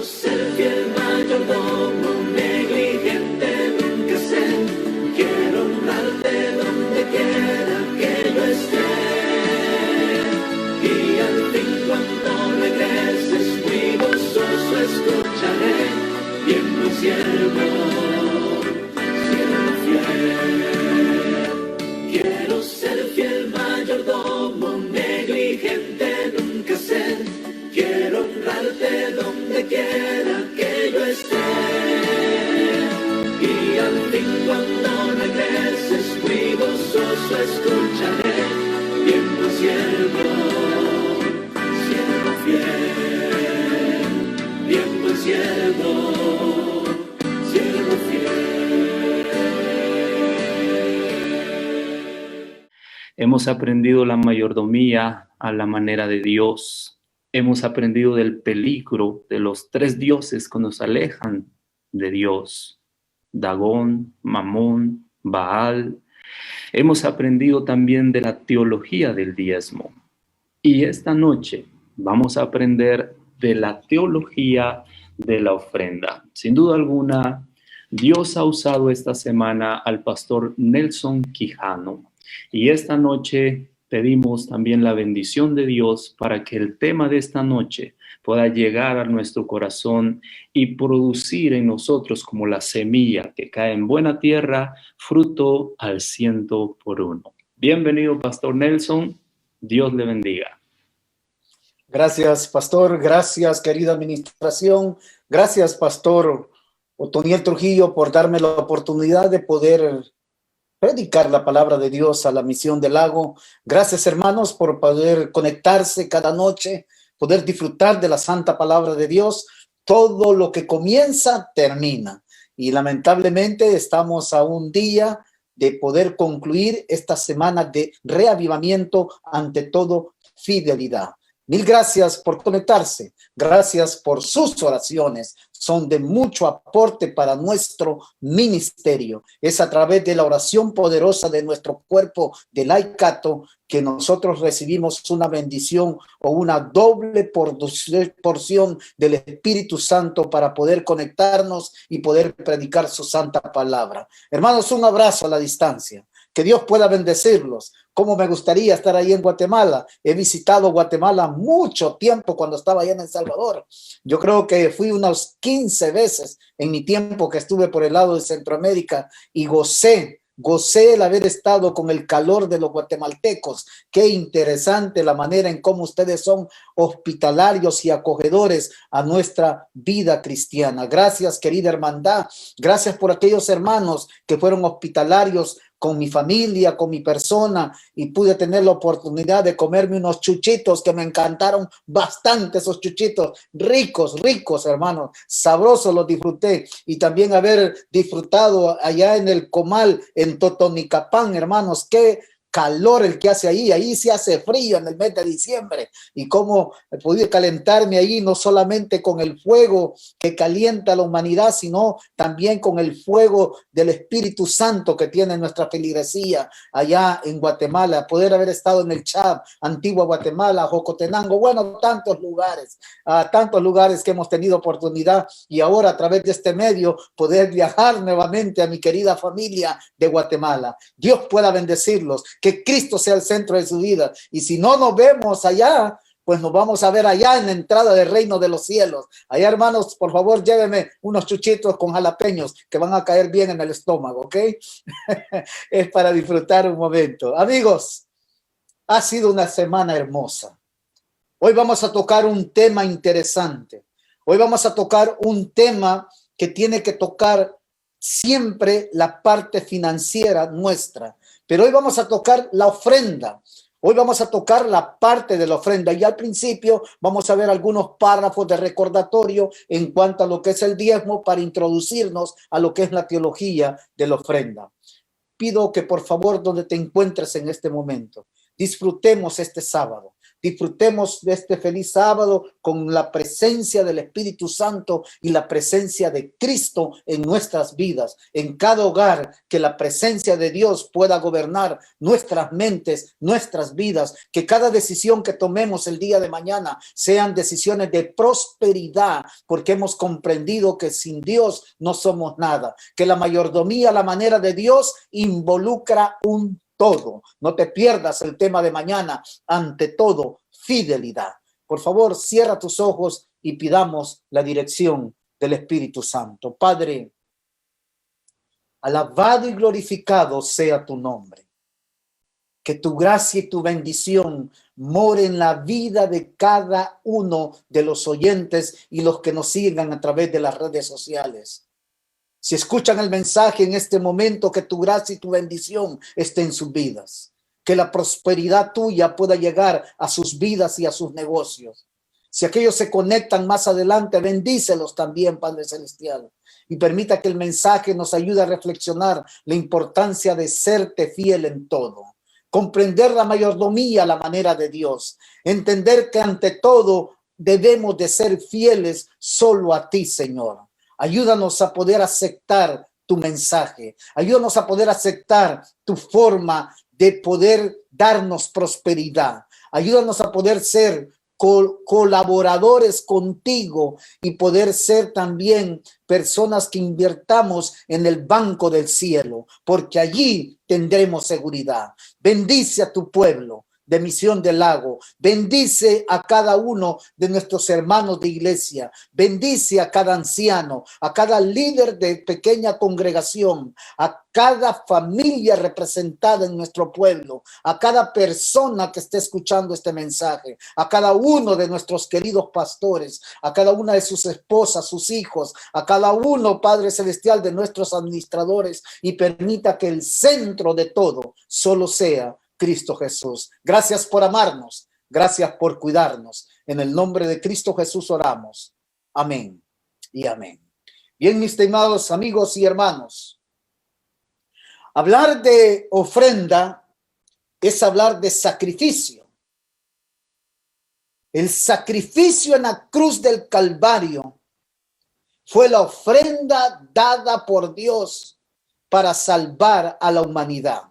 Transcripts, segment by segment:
ser fiel mayordomo, negligente nunca ser. Quiero honrarte donde quiera que yo esté. Y al fin cuando regreses muy gozoso escucharé, bien mi siervo, siervo fiel. Quiero ser fiel mayordomo, negligente nunca ser. Quiero honrarte donde quiera que yo esté. Y al fin cuando regreses muy gozoso escucharé, bien tu siervo, siervo fiel, bien tu siervo, siervo fiel. Hemos aprendido la mayordomía a la manera de Dios. Hemos aprendido del peligro de los tres dioses que nos alejan de Dios: Dagón, Mamón, Baal. Hemos aprendido también de la teología del diezmo. Y esta noche vamos a aprender de la teología de la ofrenda. Sin duda alguna, Dios ha usado esta semana al pastor Nelson Quijano. Y esta noche pedimos también la bendición de Dios para que el tema de esta noche pueda llegar a nuestro corazón y producir en nosotros como la semilla que cae en buena tierra, fruto al 100%. Bienvenido, Pastor Nelson. Dios le bendiga. Gracias, pastor. Gracias, querida administración. Gracias, pastor Otoniel Trujillo, por darme la oportunidad de poder predicar la palabra de Dios a la Misión del Lago. Gracias, hermanos, por poder conectarse cada noche, poder disfrutar de la santa palabra de Dios. Todo lo que comienza, termina. Y lamentablemente estamos a un día de poder concluir esta semana de reavivamiento, ante todo fidelidad. Mil gracias por conectarse. Gracias por sus oraciones. Son de mucho aporte para nuestro ministerio. Es a través de la oración poderosa de nuestro cuerpo de laicato que nosotros recibimos una bendición o una doble porción del Espíritu Santo para poder conectarnos y poder predicar su santa palabra. Hermanos, un abrazo a la distancia. Que Dios pueda bendecirlos. Cómo me gustaría estar ahí en Guatemala. He visitado Guatemala mucho tiempo cuando estaba allá en El Salvador. Yo creo que fui unas 15 veces en mi tiempo que estuve por el lado de Centroamérica y gocé el haber estado con el calor de los guatemaltecos. Qué interesante la manera en cómo ustedes son hospitalarios y acogedores a nuestra vida cristiana. Gracias, querida hermandad. Gracias por aquellos hermanos que fueron hospitalarios con mi familia, con mi persona, y pude tener la oportunidad de comerme unos chuchitos que me encantaron bastante, esos chuchitos ricos, hermanos, sabrosos, los disfruté. Y también haber disfrutado allá en el Comal, en Totonicapán, hermanos, qué calor el que hace ahí sí hace frío en el mes de diciembre, y cómo pude calentarme ahí, no solamente con el fuego que calienta a la humanidad, sino también con el fuego del Espíritu Santo que tiene nuestra feligresía allá en Guatemala. Poder haber estado en el Chad, Antigua Guatemala, Jocotenango, bueno, tantos lugares que hemos tenido oportunidad, y ahora a través de este medio poder viajar nuevamente a mi querida familia de Guatemala. Dios pueda bendecirlos. Que Cristo sea el centro de su vida. Y si no nos vemos allá, pues nos vamos a ver allá en la entrada del reino de los cielos. Allá, hermanos, por favor, llévenme unos chuchitos con jalapeños que van a caer bien en el estómago, ¿ok? Es para disfrutar un momento. Amigos, ha sido una semana hermosa. Hoy vamos a tocar un tema interesante. Hoy vamos a tocar un tema que tiene que tocar siempre la parte financiera nuestra. Pero hoy vamos a tocar la ofrenda. Hoy vamos a tocar la parte de la ofrenda. Y al principio vamos a ver algunos párrafos de recordatorio en cuanto a lo que es el diezmo para introducirnos a lo que es la teología de la ofrenda. Pido que por favor, donde te encuentres en este momento, disfrutemos este sábado. disfrutemos de este feliz sábado con la presencia del Espíritu Santo y la presencia de Cristo en nuestras vidas, en cada hogar, que la presencia de Dios pueda gobernar nuestras mentes, nuestras vidas, que cada decisión que tomemos el día de mañana sean decisiones de prosperidad, porque hemos comprendido que sin Dios no somos nada, que la mayordomía, la manera de Dios involucra un todo. No te pierdas el tema de mañana. Ante todo, fidelidad. Por favor, cierra tus ojos y pidamos la dirección del Espíritu Santo. Padre, alabado y glorificado sea tu nombre. Que tu gracia y tu bendición more en la vida de cada uno de los oyentes y los que nos sigan a través de las redes sociales. Si escuchan el mensaje en este momento, que tu gracia y tu bendición estén en sus vidas. Que la prosperidad tuya pueda llegar a sus vidas y a sus negocios. Si aquellos se conectan más adelante, bendícelos también, Padre Celestial. Y permita que el mensaje nos ayude a reflexionar la importancia de serte fiel en todo. Comprender la mayordomía, la manera de Dios. Entender que ante todo debemos de ser fieles solo a ti, Señor. Ayúdanos a poder aceptar tu mensaje. Ayúdanos a poder aceptar tu forma de poder darnos prosperidad. Ayúdanos a poder ser colaboradores contigo y poder ser también personas que invirtamos en el banco del cielo, porque allí tendremos seguridad. Bendice a tu pueblo de Misión del Lago. Bendice a cada uno de nuestros hermanos de iglesia. Bendice a cada anciano, a cada líder de pequeña congregación, a cada familia representada en nuestro pueblo, a cada persona que esté escuchando este mensaje, a cada uno de nuestros queridos pastores, a cada una de sus esposas, sus hijos, a cada uno, Padre Celestial, de nuestros administradores, y permita que el centro de todo solo sea Cristo Jesús. Gracias por amarnos. Gracias por cuidarnos. En el nombre de Cristo Jesús oramos. Amén y amén. Bien, mis estimados amigos y hermanos, hablar de ofrenda es hablar de sacrificio. El sacrificio en la cruz del Calvario fue la ofrenda dada por Dios para salvar a la humanidad.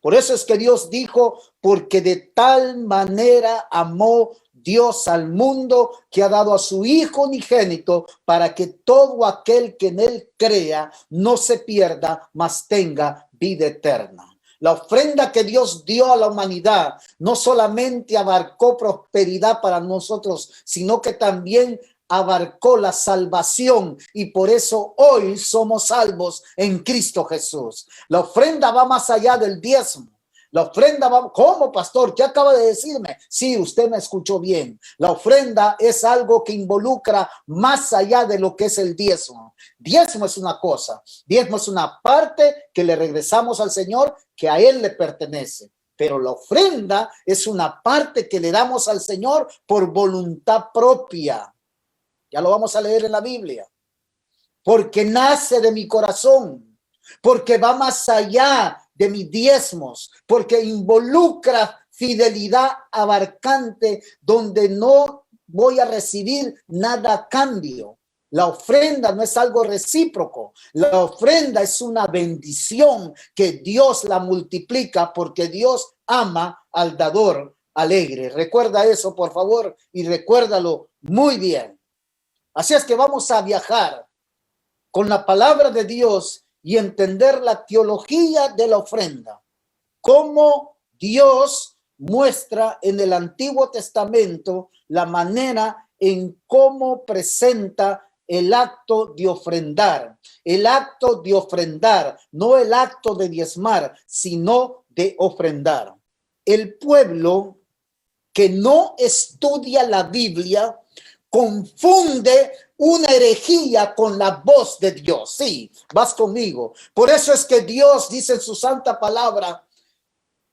Por eso es que Dios dijo, porque de tal manera amó Dios al mundo que ha dado a su Hijo unigénito para que todo aquel que en él crea no se pierda, mas tenga vida eterna. La ofrenda que Dios dio a la humanidad no solamente abarcó prosperidad para nosotros, sino que también abarcó la salvación, y por eso hoy somos salvos en Cristo Jesús. La ofrenda va más allá del diezmo. La ofrenda va, ¿cómo, pastor? ¿Qué acaba de decirme? Sí, usted me escuchó bien. La ofrenda es algo que involucra más allá de lo que es el diezmo. Diezmo es una cosa. Diezmo es una parte que le regresamos al Señor, que a Él le pertenece. Pero la ofrenda es una parte que le damos al Señor por voluntad propia. Ya lo vamos a leer en la Biblia. Porque nace de mi corazón, porque va más allá de mis diezmos, porque involucra fidelidad abarcante donde no voy a recibir nada a cambio. La ofrenda no es algo recíproco. La ofrenda es una bendición que Dios la multiplica, porque Dios ama al dador alegre. Recuerda eso, por favor, y recuérdalo muy bien. Así es que vamos a viajar con la palabra de Dios y entender la teología de la ofrenda. Cómo Dios muestra en el Antiguo Testamento la manera en cómo presenta el acto de ofrendar. El acto de ofrendar, no el acto de diezmar, sino de ofrendar. El pueblo que no estudia la Biblia confunde una herejía con la voz de Dios. Sí, vas conmigo. Por eso es que Dios dice en su santa palabra,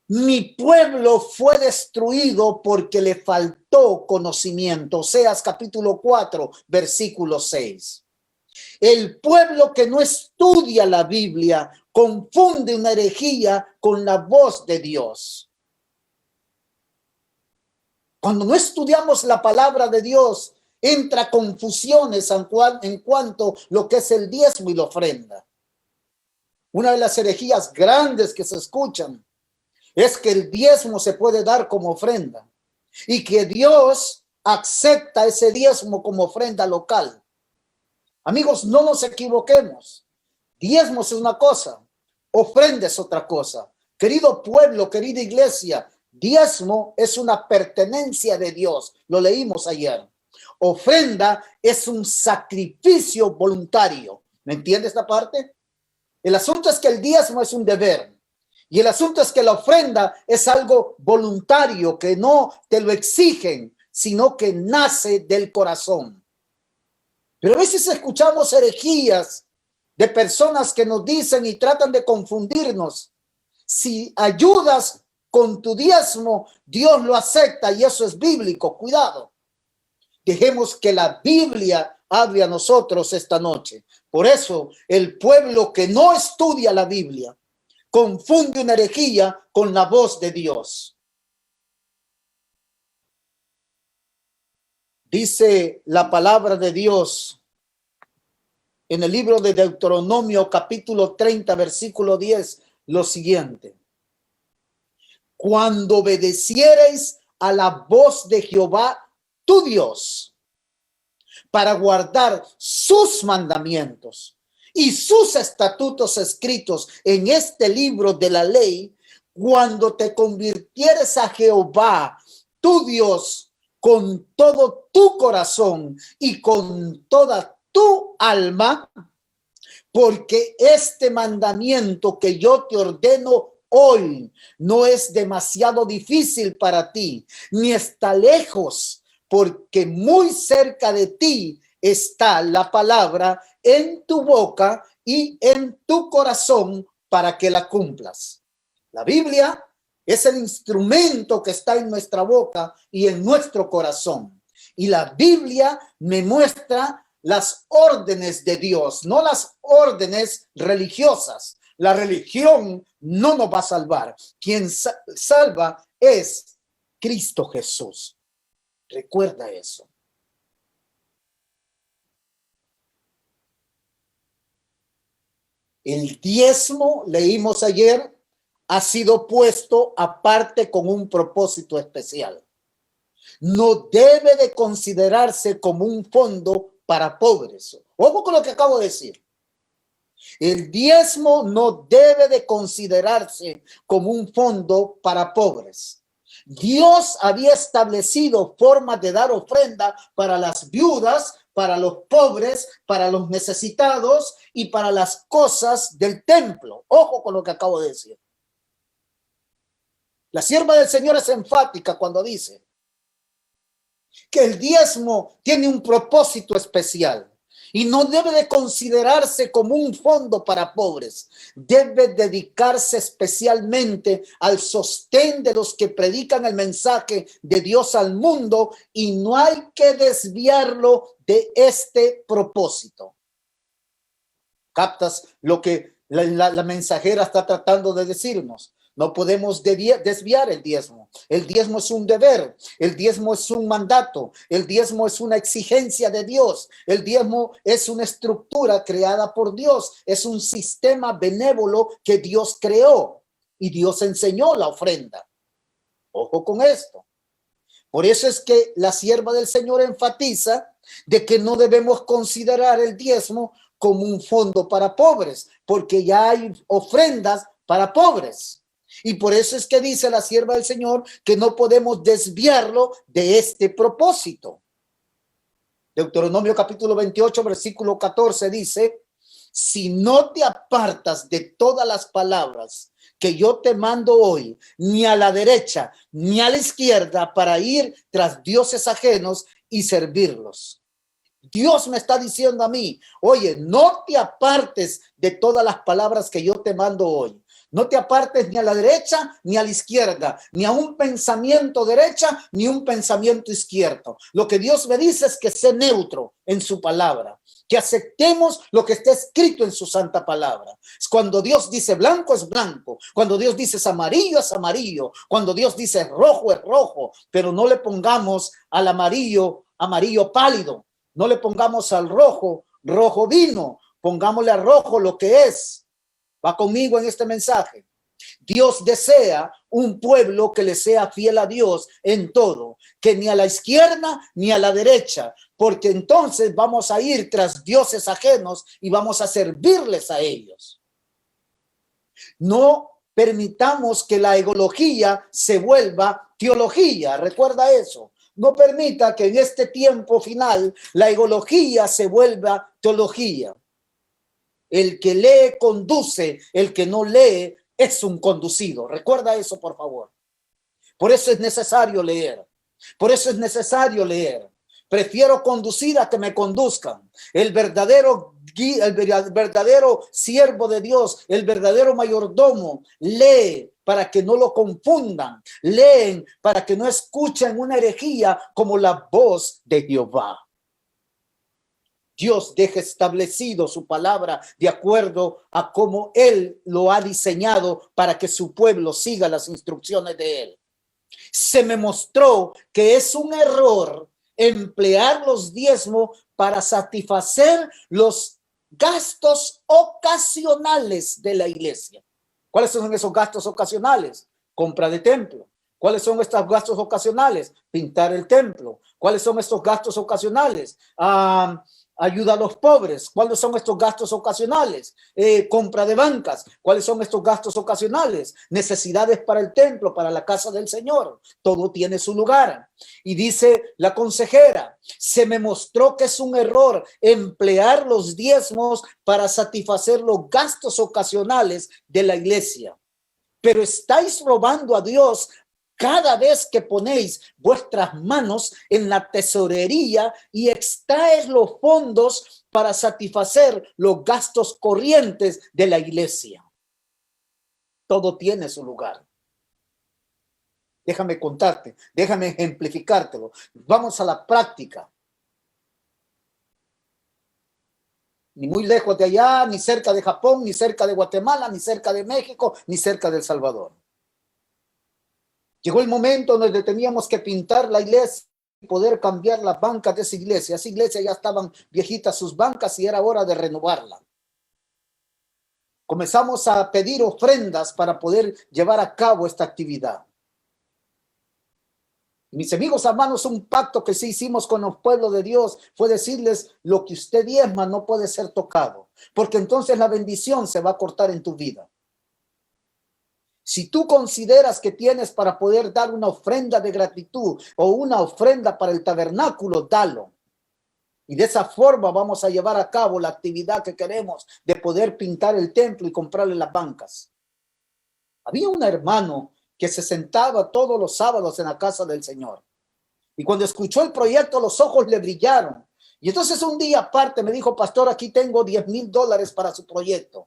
mi pueblo fue destruido porque le faltó conocimiento. Oseas capítulo 4, versículo 6. El pueblo que no estudia la Biblia confunde una herejía con la voz de Dios. Cuando no estudiamos la palabra de Dios, entra confusiones en cuanto a lo que es el diezmo y la ofrenda. Una de las herejías grandes que se escuchan es que el diezmo se puede dar como ofrenda y que Dios acepta ese diezmo como ofrenda local. Amigos, no nos equivoquemos. Diezmo es una cosa, ofrenda es otra cosa. Querido pueblo, querida iglesia, diezmo es una pertenencia de Dios. Lo leímos ayer. Ofrenda es un sacrificio voluntario. ¿Me entiende esta parte? El asunto es que el diezmo es un deber. Y el asunto es que la ofrenda es algo voluntario, que no te lo exigen, sino que nace del corazón. Pero a veces escuchamos herejías de personas que nos dicen y tratan de confundirnos. Si ayudas con tu diezmo, Dios lo acepta y eso es bíblico. Cuidado. Dejemos que la Biblia hable a nosotros esta noche. Por eso el pueblo que no estudia la Biblia confunde una herejía con la voz de Dios. Dice la palabra de Dios en el libro de Deuteronomio capítulo 30 versículo 10 lo siguiente: cuando obedeciereis a la voz de Jehová tu Dios para guardar sus mandamientos y sus estatutos escritos en este libro de la ley, cuando te convirtieres a Jehová tu Dios con todo tu corazón y con toda tu alma, porque este mandamiento que yo te ordeno hoy no es demasiado difícil para ti, ni está lejos, porque muy cerca de ti está la palabra en tu boca y en tu corazón para que la cumplas. La Biblia es el instrumento que está en nuestra boca y en nuestro corazón. Y la Biblia me muestra las órdenes de Dios, no las órdenes religiosas. La religión no nos va a salvar. Quien salva es Cristo Jesús. Recuerda eso. El diezmo, leímos ayer, ha sido puesto aparte con un propósito especial. No debe de considerarse como un fondo para pobres. Ojo con lo que acabo de decir. El diezmo no debe de considerarse como un fondo para pobres. Dios había establecido formas de dar ofrenda para las viudas, para los pobres, para los necesitados y para las cosas del templo. Ojo con lo que acabo de decir. La sierva del Señor es enfática cuando dice que el diezmo tiene un propósito especial y no debe de considerarse como un fondo para pobres. Debe dedicarse especialmente al sostén de los que predican el mensaje de Dios al mundo y no hay que desviarlo de este propósito. ¿Captas lo que la mensajera está tratando de decirnos? No podemos desviar el diezmo. El diezmo es un deber. El diezmo es un mandato. El diezmo es una exigencia de Dios. El diezmo es una estructura creada por Dios. Es un sistema benévolo que Dios creó. Y Dios enseñó la ofrenda. Ojo con esto. Por eso es que la sierva del Señor enfatiza de que no debemos considerar el diezmo como un fondo para pobres, porque ya hay ofrendas para pobres. Y por eso es que dice la sierva del Señor que no podemos desviarlo de este propósito. Deuteronomio capítulo 28, versículo 14 dice: si no te apartas de todas las palabras que yo te mando hoy, ni a la derecha ni a la izquierda, para ir tras dioses ajenos y servirlos. Dios me está diciendo a mí: oye, no te apartes de todas las palabras que yo te mando hoy. No te apartes ni a la derecha ni a la izquierda, ni a un pensamiento derecha ni un pensamiento izquierdo. Lo que Dios me dice es que sé neutro en su palabra, que aceptemos lo que está escrito en su santa palabra. Cuando Dios dice blanco es blanco, cuando Dios dice es amarillo, cuando Dios dice es rojo, pero no le pongamos al amarillo pálido, no le pongamos al rojo vino, pongámosle al rojo lo que es. Va conmigo en este mensaje. Dios desea un pueblo que le sea fiel a Dios en todo, que ni a la izquierda ni a la derecha, porque entonces vamos a ir tras dioses ajenos y vamos a servirles a ellos. No permitamos que la egología se vuelva teología. Recuerda eso. No permita que en este tiempo final la egología se vuelva teología. El que lee conduce, el que no lee es un conducido. Recuerda eso, por favor. Por eso es necesario leer. Por eso es necesario leer. Prefiero conducir a que me conduzcan. El verdadero siervo de Dios, el verdadero mayordomo, lee para que no lo confundan. Leen para que no escuchen una herejía como la voz de Jehová. Dios deja establecido su palabra de acuerdo a cómo Él lo ha diseñado para que su pueblo siga las instrucciones de Él. Se me mostró que es un error emplear los diezmos para satisfacer los gastos ocasionales de la iglesia. ¿Cuáles son esos gastos ocasionales? Compra de templo. ¿Cuáles son estos gastos ocasionales? Pintar el templo. ¿Cuáles son estos gastos ocasionales? Ayuda a los pobres. ¿Cuáles son estos gastos ocasionales? Compra de bancas. ¿Cuáles son estos gastos ocasionales? Necesidades para el templo, para la casa del Señor. Todo tiene su lugar. Y dice la consejera, se me mostró que es un error emplear los diezmos para satisfacer los gastos ocasionales de la iglesia. Pero estáis robando a Dios cada vez que ponéis vuestras manos en la tesorería y extraes los fondos para satisfacer los gastos corrientes de la iglesia. Todo tiene su lugar. Déjame contarte, déjame ejemplificártelo. Vamos a la práctica. Ni muy lejos de allá, ni cerca de Japón, ni cerca de Guatemala, ni cerca de México, ni cerca de El Salvador. Llegó el momento donde teníamos que pintar la iglesia y poder cambiar las bancas de esa iglesia. Esa iglesia ya estaban viejitas sus bancas y era hora de renovarla. Comenzamos a pedir ofrendas para poder llevar a cabo esta actividad. Mis amigos, hermanos, un pacto que sí hicimos con los pueblos de Dios fue decirles: lo que usted diezma no puede ser tocado, porque entonces la bendición se va a cortar en tu vida. Si tú consideras que tienes para poder dar una ofrenda de gratitud o una ofrenda para el tabernáculo, dalo. Y de esa forma vamos a llevar a cabo la actividad que queremos de poder pintar el templo y comprarle las bancas. Había un hermano que se sentaba todos los sábados en la casa del Señor. Y cuando escuchó el proyecto, los ojos le brillaron. Y entonces un día aparte me dijo: pastor, aquí tengo $10,000 para su proyecto.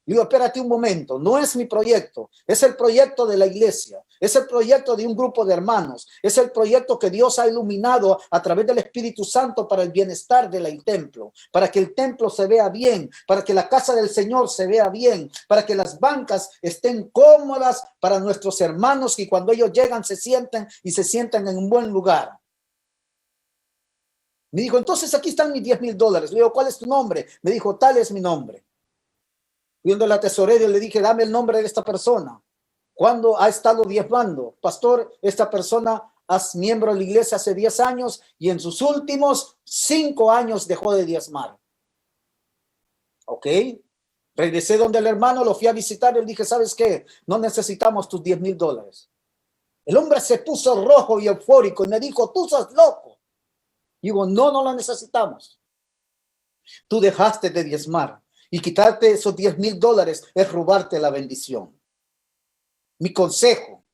Le digo: espérate un momento, no es mi proyecto, es el proyecto de la iglesia, es el proyecto de un grupo de hermanos, es el proyecto que Dios ha iluminado a través del Espíritu Santo para el bienestar del templo, para que el templo se vea bien, para que la casa del Señor se vea bien, para que las bancas estén cómodas para nuestros hermanos y cuando ellos llegan se sienten en un buen lugar. Me dijo: entonces aquí están mis $10,000. Le digo: ¿cuál es tu nombre? Me dijo: tal es mi nombre. Viendo la tesorería, le dije: dame el nombre de esta persona. ¿Cuándo ha estado diezmando? Pastor, esta persona es miembro de la iglesia hace 10 años y en sus últimos 5 años dejó de diezmar. Ok. Regresé donde el hermano, lo fui a visitar y le dije: ¿sabes qué? No necesitamos tus $10,000. El hombre se puso rojo y eufórico y me dijo: tú sos loco. Digo: no lo necesitamos. Tú dejaste de diezmar. Y quitarte esos $10,000 es robarte la bendición. Mi consejo: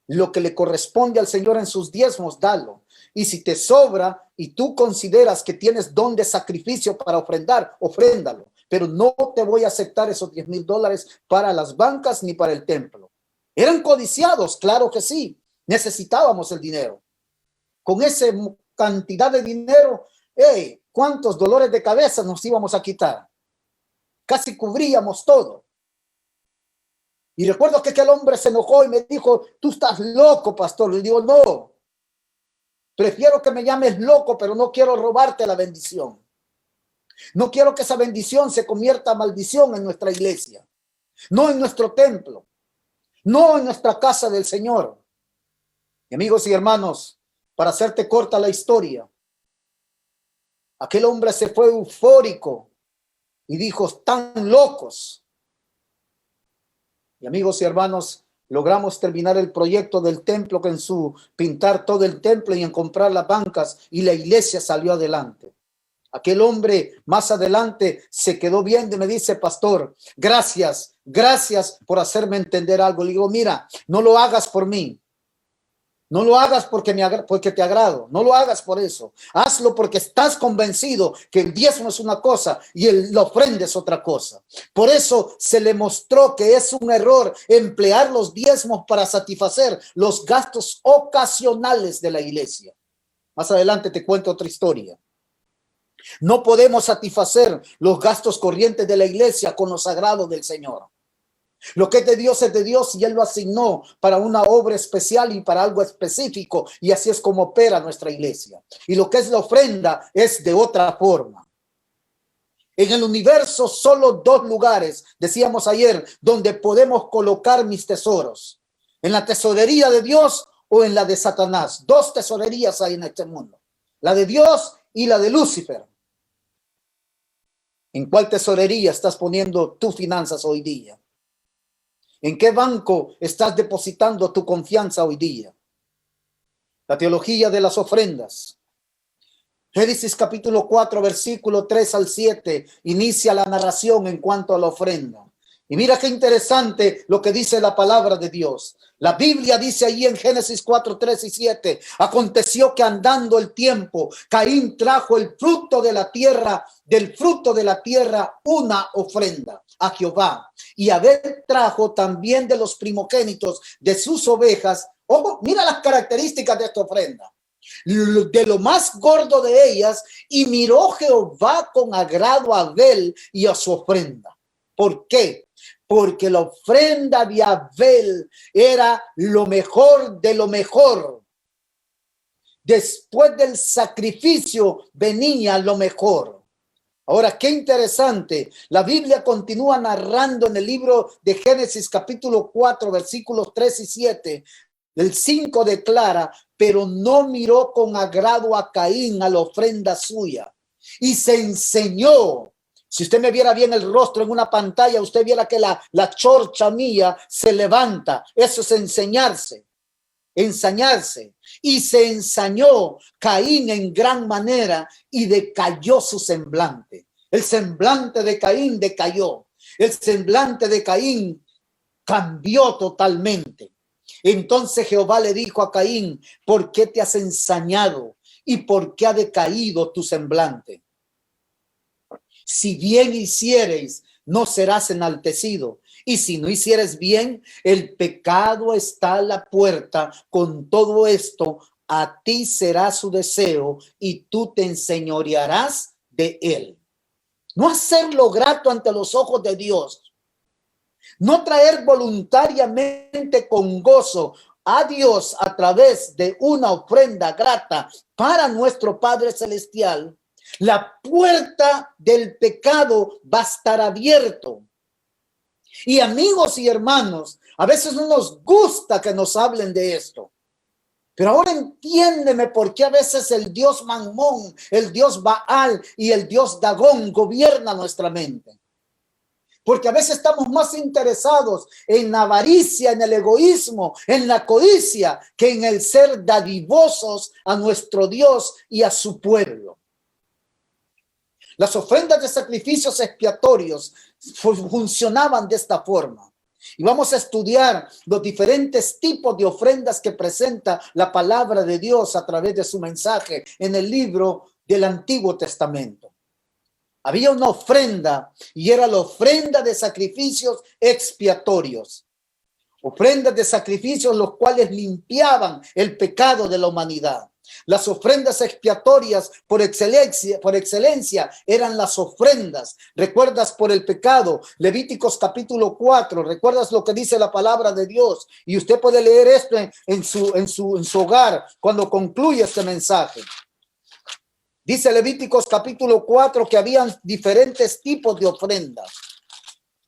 lo que le corresponde al Señor en sus diezmos, dalo. Y si te sobra y tú consideras que tienes don de sacrificio para ofrendar, ofréndalo. pero no te voy a aceptar esos $10,000 para las bancas ni para el templo. Eran codiciados, claro que sí. Necesitábamos el dinero. Con esa cantidad de dinero, ¿cuántos dolores de cabeza nos íbamos a quitar? Casi cubríamos todo. Y recuerdo que aquel hombre se enojó y me dijo, tú estás loco, pastor. Le digo, no, prefiero que me llames loco, pero no quiero robarte la bendición. No quiero que esa bendición se convierta en maldición en nuestra iglesia, no en nuestro templo, no en nuestra casa del Señor. Y amigos y hermanos, para hacerte corta la historia, aquel hombre se fue eufórico y dijo, están locos. Y amigos y hermanos, logramos terminar el proyecto del templo, que en su pintar todo el templo y en comprar las bancas, y la iglesia salió adelante. Aquel hombre más adelante se quedó viendo y me dice, pastor, gracias por hacerme entender algo. Le digo, mira, no lo hagas por mí. No lo hagas porque te agrado. No lo hagas por eso. Hazlo porque estás convencido que el diezmo es una cosa y la ofrenda es otra cosa. Por eso se le mostró que es un error emplear los diezmos para satisfacer los gastos ocasionales de la iglesia. Más adelante te cuento otra historia. No podemos satisfacer los gastos corrientes de la iglesia con lo sagrado del Señor. Lo que es de Dios y Él lo asignó para una obra especial y para algo específico, y así es como opera nuestra iglesia. Y lo que es la ofrenda es de otra forma. En el universo solo 2 lugares, decíamos ayer, donde podemos colocar mis tesoros: en la tesorería de Dios o en la de Satanás. 2 tesorerías hay en este mundo, la de Dios y la de Lucifer. ¿En cuál tesorería estás poniendo tus finanzas hoy día? ¿En qué banco estás depositando tu confianza hoy día? La teología de las ofrendas. Génesis capítulo 4, versículo 3 al 7, inicia la narración en cuanto a la ofrenda. Y mira qué interesante lo que dice la palabra de Dios. La Biblia dice allí en Génesis 4, 3 y 7, aconteció que andando el tiempo, Caín trajo el fruto de la tierra, del fruto de la tierra una ofrenda a Jehová. Y Abel trajo también de los primogénitos de sus ovejas. Ojo, mira las características de esta ofrenda. De lo más gordo de ellas, y miró Jehová con agrado a Abel y a su ofrenda. ¿Por qué? Porque la ofrenda de Abel era lo mejor de lo mejor. Después del sacrificio venía lo mejor. Ahora, qué interesante. La Biblia continúa narrando en el libro de Génesis capítulo 4, versículos 3 y 7. El 5 declara, pero no miró con agrado a Caín a la ofrenda suya, y se enseñó. Si usted me viera bien el rostro en una pantalla, usted viera que la chorcha mía se levanta. Eso es ensañarse. Y se ensañó Caín en gran manera y decayó su semblante. El semblante de Caín decayó. El semblante de Caín cambió totalmente. Entonces Jehová le dijo a Caín, ¿por qué te has ensañado y por qué ha decaído tu semblante? Si bien hiciereis, no serás enaltecido. Y si no hicieres bien, el pecado está a la puerta. Con todo esto, a ti será su deseo y tú te enseñorearás de él. No hacerlo grato ante los ojos de Dios. No traer voluntariamente con gozo a Dios a través de una ofrenda grata para nuestro Padre Celestial. La puerta del pecado va a estar abierto. Y amigos y hermanos, a veces no nos gusta que nos hablen de esto. Pero ahora entiéndeme por qué a veces el Dios Mamón, el Dios Baal y el Dios Dagón gobierna nuestra mente. Porque a veces estamos más interesados en la avaricia, en el egoísmo, en la codicia, que en el ser dadivosos a nuestro Dios y a su pueblo. Las ofrendas de sacrificios expiatorios funcionaban de esta forma. Y vamos a estudiar los diferentes tipos de ofrendas que presenta la palabra de Dios a través de su mensaje en el libro del Antiguo Testamento. Había una ofrenda y era la ofrenda de sacrificios expiatorios. Ofrendas de sacrificios los cuales limpiaban el pecado de la humanidad. Las ofrendas expiatorias por excelencia eran las ofrendas. ¿Recuerdas por el pecado? Levíticos capítulo 4. ¿Recuerdas lo que dice la palabra de Dios? Y usted puede leer esto en su hogar cuando concluye este mensaje. Dice Levíticos capítulo 4 que habían diferentes tipos de ofrendas.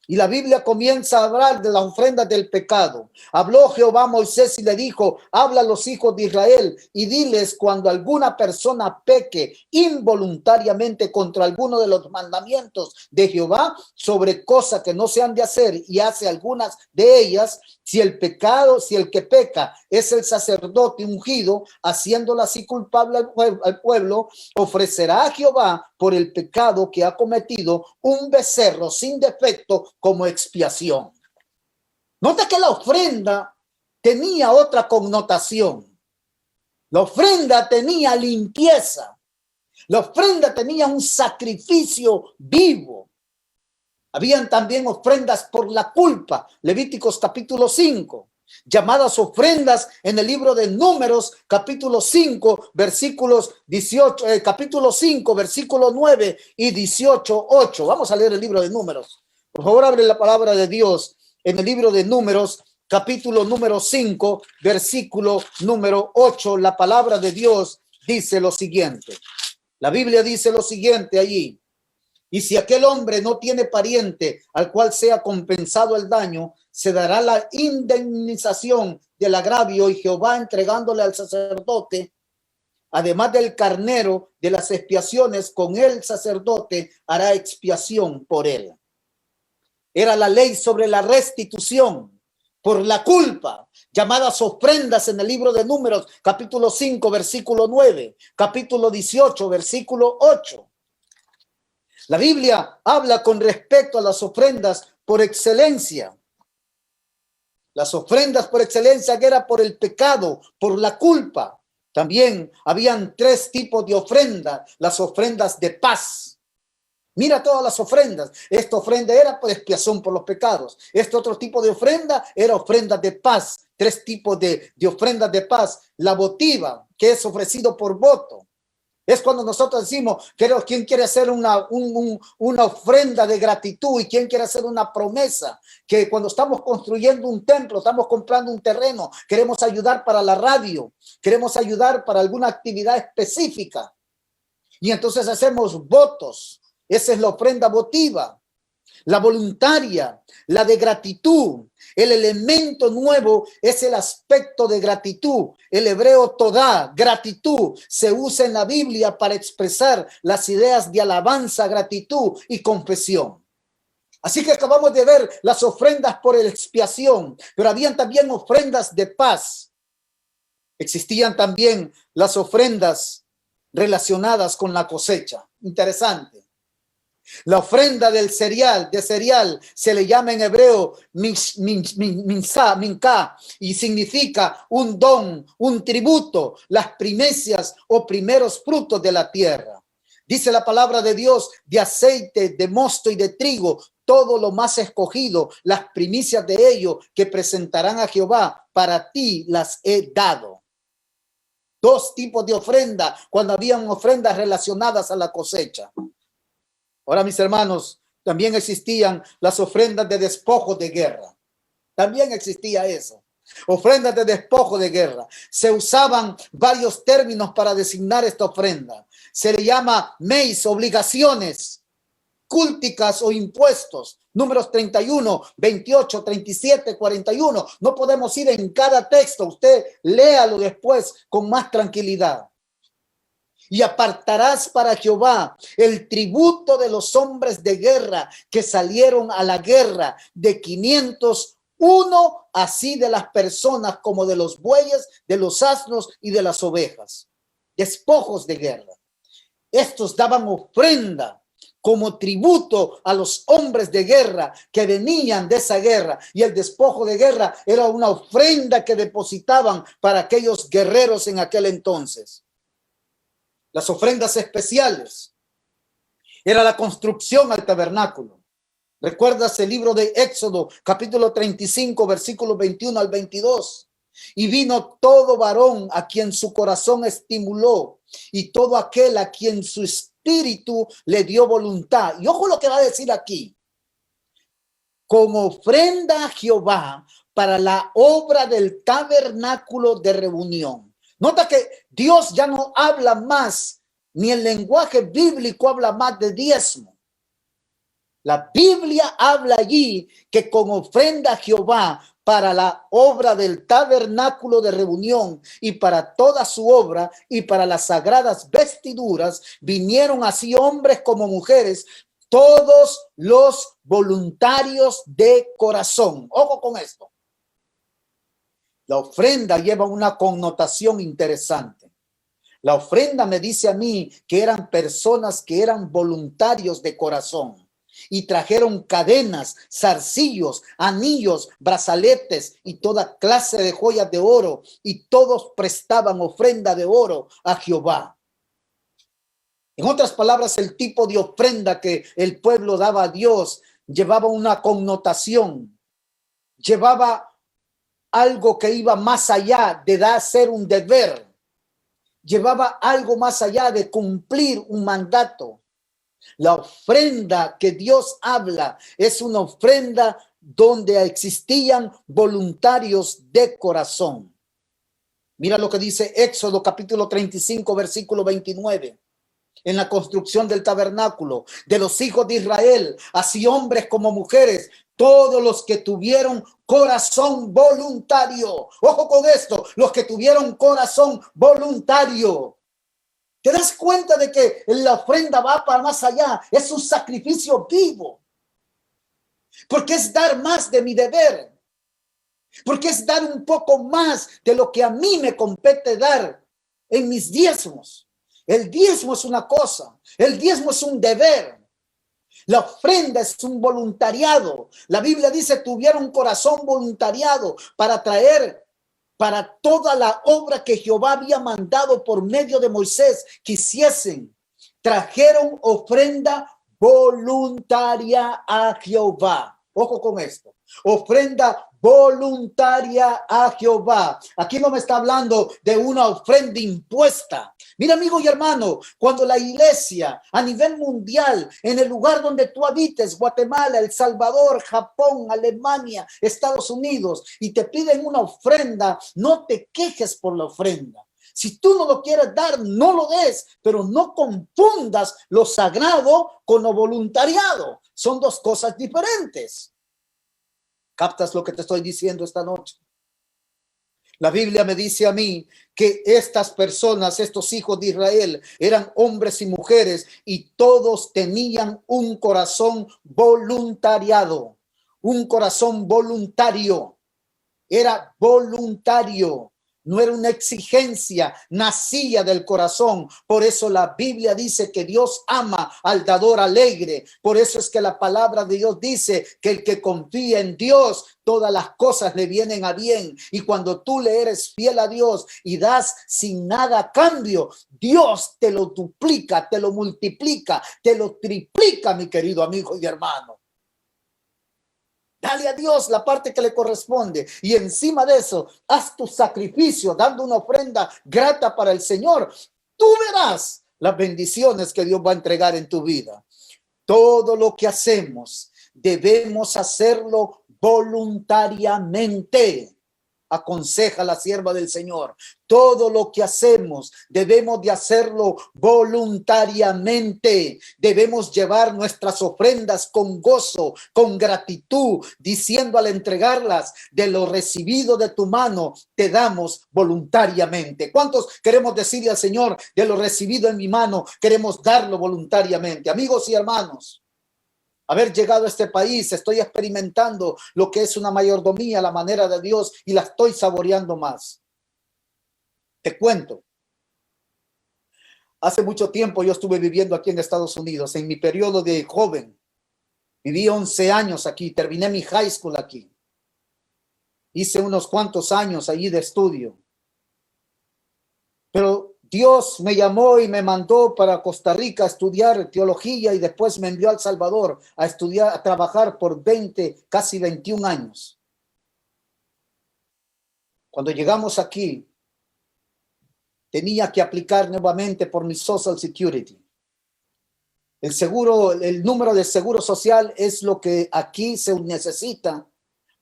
Y la Biblia comienza a hablar de las ofrendas del pecado. Habló Jehová a Moisés y le dijo, habla a los hijos de Israel y diles cuando alguna persona peque involuntariamente contra alguno de los mandamientos de Jehová sobre cosas que no se han de hacer y hace algunas de ellas, si el que peca es el sacerdote ungido, haciéndola así culpable al pueblo, ofrecerá a Jehová por el pecado que ha cometido un becerro sin defecto como expiación. Nota que la ofrenda tenía otra connotación. La ofrenda tenía limpieza. La ofrenda tenía un sacrificio vivo. Habían también ofrendas por la culpa. Levíticos capítulo 5. Llamadas ofrendas en el libro de Números, capítulo 5, versículos 18, capítulo 5, versículo 9 y 18, 8. Vamos a leer el libro de Números. Por favor, abre la palabra de Dios en el libro de Números, capítulo número 5, versículo número 8. La palabra de Dios dice lo siguiente. La Biblia dice lo siguiente allí. Y si aquel hombre no tiene pariente al cual sea compensado el daño, se dará la indemnización del agravio y Jehová entregándole al sacerdote, además del carnero de las expiaciones, con el sacerdote hará expiación por él. Era la ley sobre la restitución por la culpa, llamadas ofrendas en el libro de Números, capítulo 5, versículo 9, capítulo 18, versículo 8. La Biblia habla con respecto a las ofrendas por excelencia. Las ofrendas por excelencia que era por el pecado, por la culpa. También habían tres tipos de ofrendas. Las ofrendas de paz. Mira todas las ofrendas. Esta ofrenda era por expiación por los pecados. Este otro tipo de ofrenda era ofrenda de paz. Tres tipos de ofrendas de paz. La votiva, que es ofrecido por voto. Es cuando nosotros decimos, ¿quién quiere hacer una ofrenda de gratitud y quién quiere hacer una promesa? Que cuando estamos construyendo un templo, estamos comprando un terreno, queremos ayudar para la radio, queremos ayudar para alguna actividad específica. Y entonces hacemos votos. Esa es la ofrenda votiva. La voluntaria, la de gratitud. El elemento nuevo es el aspecto de gratitud. El hebreo todá, gratitud, se usa en la Biblia para expresar las ideas de alabanza, gratitud y confesión. Así que acabamos de ver las ofrendas por expiación, pero habían también ofrendas de paz. Existían también las ofrendas relacionadas con la cosecha. Interesante. La ofrenda del cereal, se le llama en hebreo minká, y significa un don, un tributo, las primicias o primeros frutos de la tierra. Dice la palabra de Dios, de aceite, de mosto y de trigo, todo lo más escogido, las primicias de ello que presentarán a Jehová, para ti las he dado. Dos tipos de ofrenda cuando habían ofrendas relacionadas a la cosecha. Ahora, mis hermanos, también existían las ofrendas de despojo de guerra. También existía eso. Ofrendas de despojo de guerra. Se usaban varios términos para designar esta ofrenda. Se le llama meis, obligaciones, cúlticas o impuestos. Números 31, 28, 37, 41. No podemos ir en cada texto. Usted léalo después con más tranquilidad. Y apartarás para Jehová el tributo de los hombres de guerra que salieron a la guerra, de 501, así de las personas como de los bueyes, de los asnos y de las ovejas. Despojos de guerra. Estos daban ofrenda como tributo a los hombres de guerra que venían de esa guerra. Y el despojo de guerra era una ofrenda que depositaban para aquellos guerreros en aquel entonces. Las ofrendas especiales. Era la construcción al tabernáculo. ¿Recuerdas el libro de Éxodo, capítulo 35, versículos 21 al 22? Y vino todo varón a quien su corazón estimuló, y todo aquel a quien su espíritu le dio voluntad. Y ojo lo que va a decir aquí. Con ofrenda a Jehová para la obra del tabernáculo de reunión. Nota que Dios ya no habla más, ni el lenguaje bíblico habla más de diezmo. La Biblia habla allí que con ofrenda a Jehová para la obra del tabernáculo de reunión y para toda su obra y para las sagradas vestiduras, vinieron así hombres como mujeres, todos los voluntarios de corazón. Ojo con esto. La ofrenda lleva una connotación interesante. La ofrenda me dice a mí que eran personas que eran voluntarios de corazón. Y trajeron cadenas, zarcillos, anillos, brazaletes y toda clase de joyas de oro, y todos prestaban ofrenda de oro a Jehová. En otras palabras, el tipo de ofrenda que el pueblo daba a Dios llevaba una connotación, llevaba algo que iba más allá de ser un deber, llevaba algo más allá de cumplir un mandato. La ofrenda que Dios habla es una ofrenda donde existían voluntarios de corazón. Mira lo que dice Éxodo capítulo 35, versículo 29. En la construcción del tabernáculo de los hijos de Israel, así hombres como mujeres, todos los que tuvieron corazón voluntario. Ojo con esto, los que tuvieron corazón voluntario. ¿Te das cuenta de que la ofrenda va para más allá? Es un sacrificio vivo. Porque es dar más de mi deber. Porque es dar un poco más de lo que a mí me compete dar en mis diezmos. El diezmo es una cosa. El diezmo es un deber. La ofrenda es un voluntariado. La Biblia dice, tuvieron corazón voluntariado para traer para toda la obra que Jehová había mandado por medio de Moisés que hiciesen. Trajeron ofrenda voluntaria a Jehová. Ojo con esto. Ofrenda voluntaria a Jehová. Aquí no me está hablando de una ofrenda impuesta. Mira, amigo y hermano, cuando la iglesia a nivel mundial, en el lugar donde tú habites, Guatemala, El Salvador, Japón, Alemania, Estados Unidos, y te piden una ofrenda, no te quejes por la ofrenda. Si tú no lo quieres dar, no lo des, pero no confundas lo sagrado con lo voluntariado. Son dos cosas diferentes. ¿Captas lo que te estoy diciendo esta noche? La Biblia me dice a mí que estas personas, estos hijos de Israel, eran hombres y mujeres y todos tenían un corazón voluntariado, un corazón voluntario. Era voluntario. No era una exigencia, nacía del corazón. Por eso la Biblia dice que Dios ama al dador alegre. Por eso es que la palabra de Dios dice que el que confía en Dios, todas las cosas le vienen a bien. Y cuando tú le eres fiel a Dios y das sin nada a cambio, Dios te lo duplica, te lo multiplica, te lo triplica, mi querido amigo y hermano. Dale a Dios la parte que le corresponde y encima de eso, haz tu sacrificio dando una ofrenda grata para el Señor. Tú verás las bendiciones que Dios va a entregar en tu vida. Todo lo que hacemos debemos hacerlo voluntariamente. Aconseja la sierva del Señor. Todo lo que hacemos debemos de hacerlo voluntariamente. Debemos llevar nuestras ofrendas con gozo, con gratitud, diciendo al entregarlas, de lo recibido de tu mano te damos voluntariamente. ¿Cuántos queremos decirle al Señor, de lo recibido en mi mano queremos darlo voluntariamente? Amigos y hermanos, haber llegado a este país, estoy experimentando lo que es una mayordomía, la manera de Dios, y la estoy saboreando más. Te cuento. Hace mucho tiempo yo estuve viviendo aquí en Estados Unidos, en mi periodo de joven. Viví 11 años aquí, terminé mi high school aquí. Hice unos cuantos años allí de estudio. Pero Dios me llamó y me mandó para Costa Rica a estudiar teología y después me envió a El Salvador a estudiar, a trabajar por 20, casi 21 años. Cuando llegamos aquí, tenía que aplicar nuevamente por mi Social Security. El seguro, el número de seguro social es lo que aquí se necesita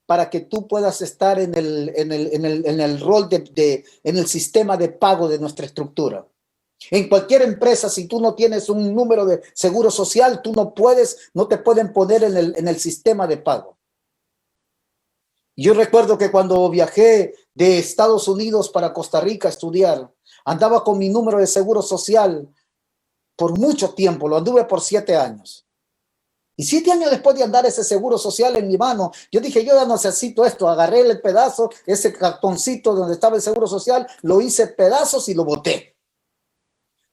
para que tú puedas estar en el rol en el sistema de pago de nuestra estructura. En cualquier empresa, si tú no tienes un número de seguro social, tú no te pueden poner en el sistema de pago. Yo recuerdo que cuando viajé de Estados Unidos para Costa Rica a estudiar, andaba con mi número de seguro social por mucho tiempo, lo anduve por 7 años. Y 7 años después de andar ese seguro social en mi mano, yo dije, yo ya no necesito esto. Agarré el pedazo, ese cartoncito donde estaba el seguro social, lo hice pedazos y lo boté.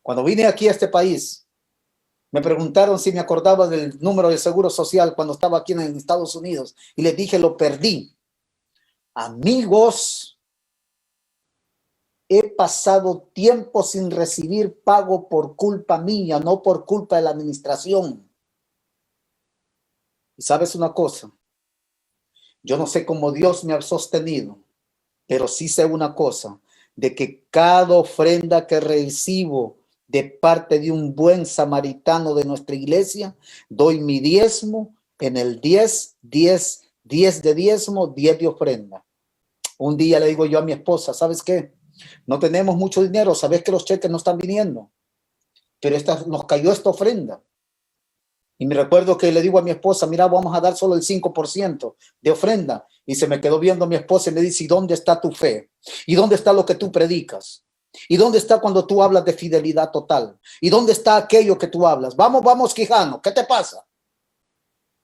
Cuando vine aquí a este país, me preguntaron si me acordaba del número de seguro social cuando estaba aquí en Estados Unidos. Y les dije, lo perdí. Amigos, he pasado tiempo sin recibir pago por culpa mía, no por culpa de la administración. Y sabes una cosa, yo no sé cómo Dios me ha sostenido, pero sí sé una cosa, de que cada ofrenda que recibo de parte de un buen samaritano de nuestra iglesia, doy mi diezmo en el 10 de diezmo, 10 de ofrenda. Un día le digo yo a mi esposa, ¿sabes qué? No tenemos mucho dinero, sabes que los cheques no están viniendo, pero nos cayó esta ofrenda. Y me recuerdo que le digo a mi esposa, mira, vamos a dar solo el 5% de ofrenda. Y se me quedó viendo mi esposa y me dice, ¿y dónde está tu fe? ¿Y dónde está lo que tú predicas? ¿Y dónde está cuando tú hablas de fidelidad total? ¿Y dónde está aquello que tú hablas? Vamos, Quijano, ¿qué te pasa?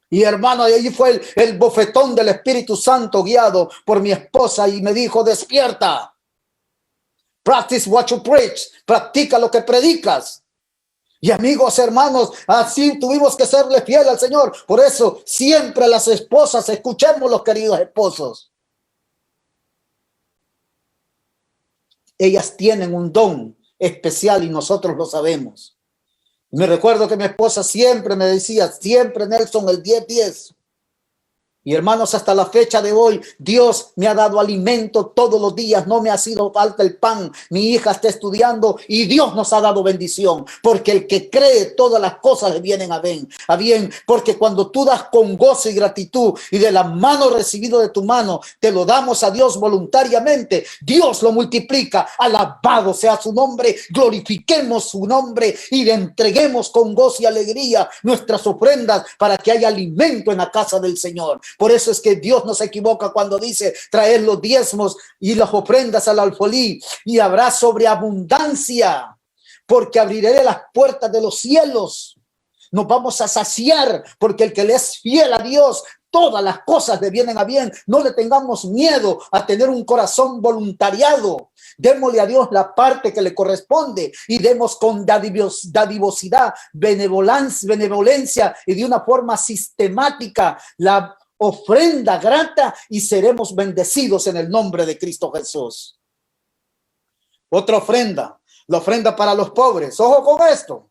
Y hermano, ahí fue el bofetón del Espíritu Santo guiado por mi esposa y me dijo, despierta. Practice what you preach. Practica lo que predicas. Y amigos, hermanos, así tuvimos que serle fiel al Señor. Por eso, siempre las esposas, escuchemos los queridos esposos. Ellas tienen un don especial y nosotros lo sabemos. Me recuerdo que mi esposa siempre me decía, siempre Nelson, el 10-10. Y hermanos, hasta la fecha de hoy, Dios me ha dado alimento todos los días, no me ha sido falta el pan. Mi hija está estudiando y Dios nos ha dado bendición, porque el que cree todas las cosas le vienen a bien, porque cuando tú das con gozo y gratitud y de la mano recibido de tu mano, te lo damos a Dios voluntariamente, Dios lo multiplica. Alabado sea su nombre, glorifiquemos su nombre y le entreguemos con gozo y alegría nuestras ofrendas para que haya alimento en la casa del Señor. Por eso es que Dios no se equivoca cuando dice traer los diezmos y las ofrendas al alfolí y habrá sobreabundancia, porque abriré las puertas de los cielos. Nos vamos a saciar, porque el que le es fiel a Dios, todas las cosas le vienen a bien. No le tengamos miedo a tener un corazón voluntariado. Démosle a Dios la parte que le corresponde y demos con dadivosidad, benevolencia y de una forma sistemática la ofrenda grata y seremos bendecidos en el nombre de Cristo Jesús. Otra ofrenda, la ofrenda para los pobres. Ojo con esto.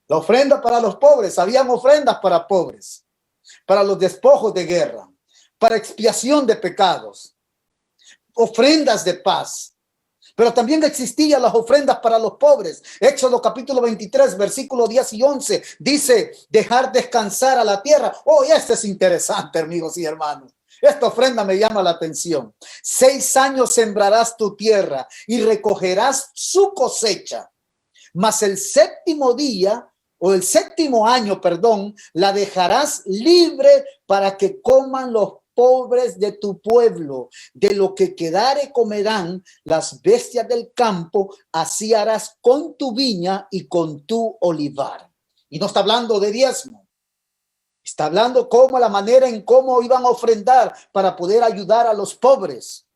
La ofrenda para los pobres. Habían ofrendas para pobres, para los despojos de guerra, para expiación de pecados, ofrendas de paz. Pero también existían las ofrendas para los pobres. Éxodo capítulo 23, versículos 10 y 11, dice, dejar descansar a la tierra. Oh, este es interesante, amigos y hermanos. Esta ofrenda me llama la atención. 6 años sembrarás tu tierra y recogerás su cosecha. Mas el séptimo año, la dejarás libre para que coman los pobres de tu pueblo. De lo que quedare comerán las bestias del campo, así harás con tu viña y con tu olivar. Y no está hablando de diezmo. Está hablando cómo la manera en cómo iban a ofrendar para poder ayudar a los pobres.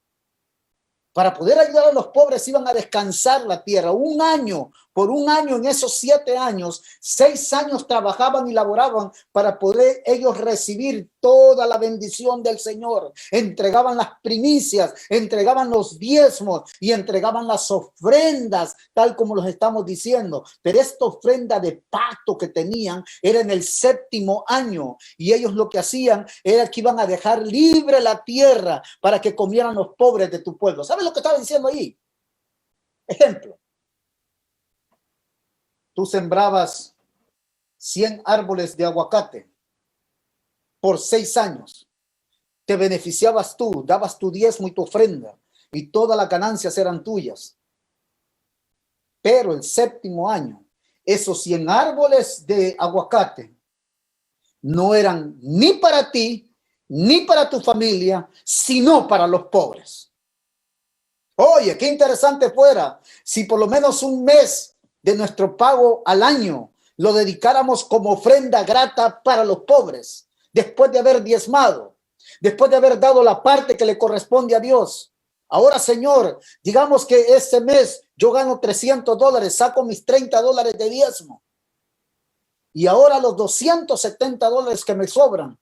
Para poder ayudar a los pobres iban a descansar la tierra 1 año por un año, en esos 7 años, 6 años trabajaban y laboraban para poder ellos recibir toda la bendición del Señor. Entregaban las primicias, entregaban los diezmos y entregaban las ofrendas, tal como los estamos diciendo. Pero esta ofrenda de pacto que tenían era en el 7º año, y ellos lo que hacían era que iban a dejar libre la tierra para que comieran los pobres de tu pueblo. ¿Sabes lo que estaba diciendo ahí? Ejemplo. Tú sembrabas 100 árboles de aguacate por 6 años. Te beneficiabas tú, dabas tu diezmo y tu ofrenda, y todas las ganancias eran tuyas. Pero el 7º año, esos 100 árboles de aguacate no eran ni para ti, ni para tu familia, sino para los pobres. Oye, qué interesante fuera si por lo menos un mes de nuestro pago al año lo dedicáramos como ofrenda grata para los pobres, después de haber diezmado, después de haber dado la parte que le corresponde a Dios. Ahora, Señor, digamos que este mes yo gano $300, saco mis $30 de diezmo, y ahora los $270 que me sobran,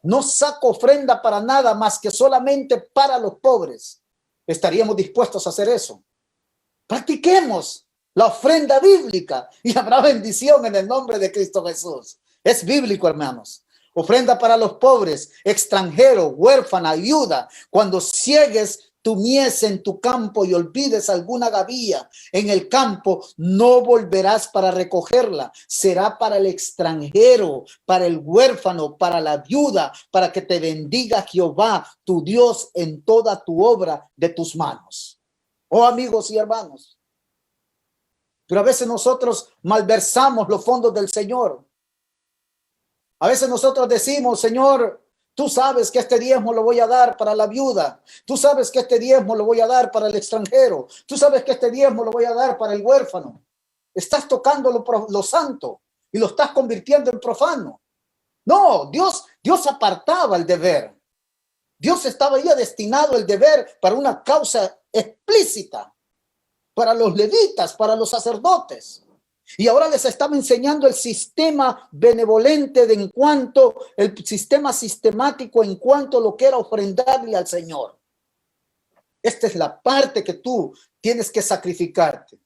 no saco ofrenda para nada más que solamente para los pobres. ¿Estaríamos dispuestos a hacer eso? Practiquemos la ofrenda bíblica y habrá bendición en el nombre de Cristo Jesús. Es bíblico, hermanos. Ofrenda para los pobres, extranjero, huérfana, viuda. Cuando ciegues tu mies en tu campo y olvides alguna gavilla en el campo, no volverás para recogerla. Será para el extranjero, para el huérfano, para la viuda, para que te bendiga Jehová, tu Dios, en toda tu obra de tus manos. Oh, amigos y hermanos, pero a veces nosotros malversamos los fondos del Señor. A veces nosotros decimos, Señor, tú sabes que este diezmo lo voy a dar para la viuda. Tú sabes que este diezmo lo voy a dar para el extranjero. Tú sabes que este diezmo lo voy a dar para el huérfano. Estás tocando lo santo y lo estás convirtiendo en profano. No, Dios apartaba el deber. Dios estaba ya destinado el deber para una causa explícita, para los levitas, para los sacerdotes. Y ahora les estaba enseñando el sistema benevolente en cuanto, el sistema sistemático en cuanto a lo que era ofrendarle al Señor. Esta es la parte que tú tienes que sacrificarte.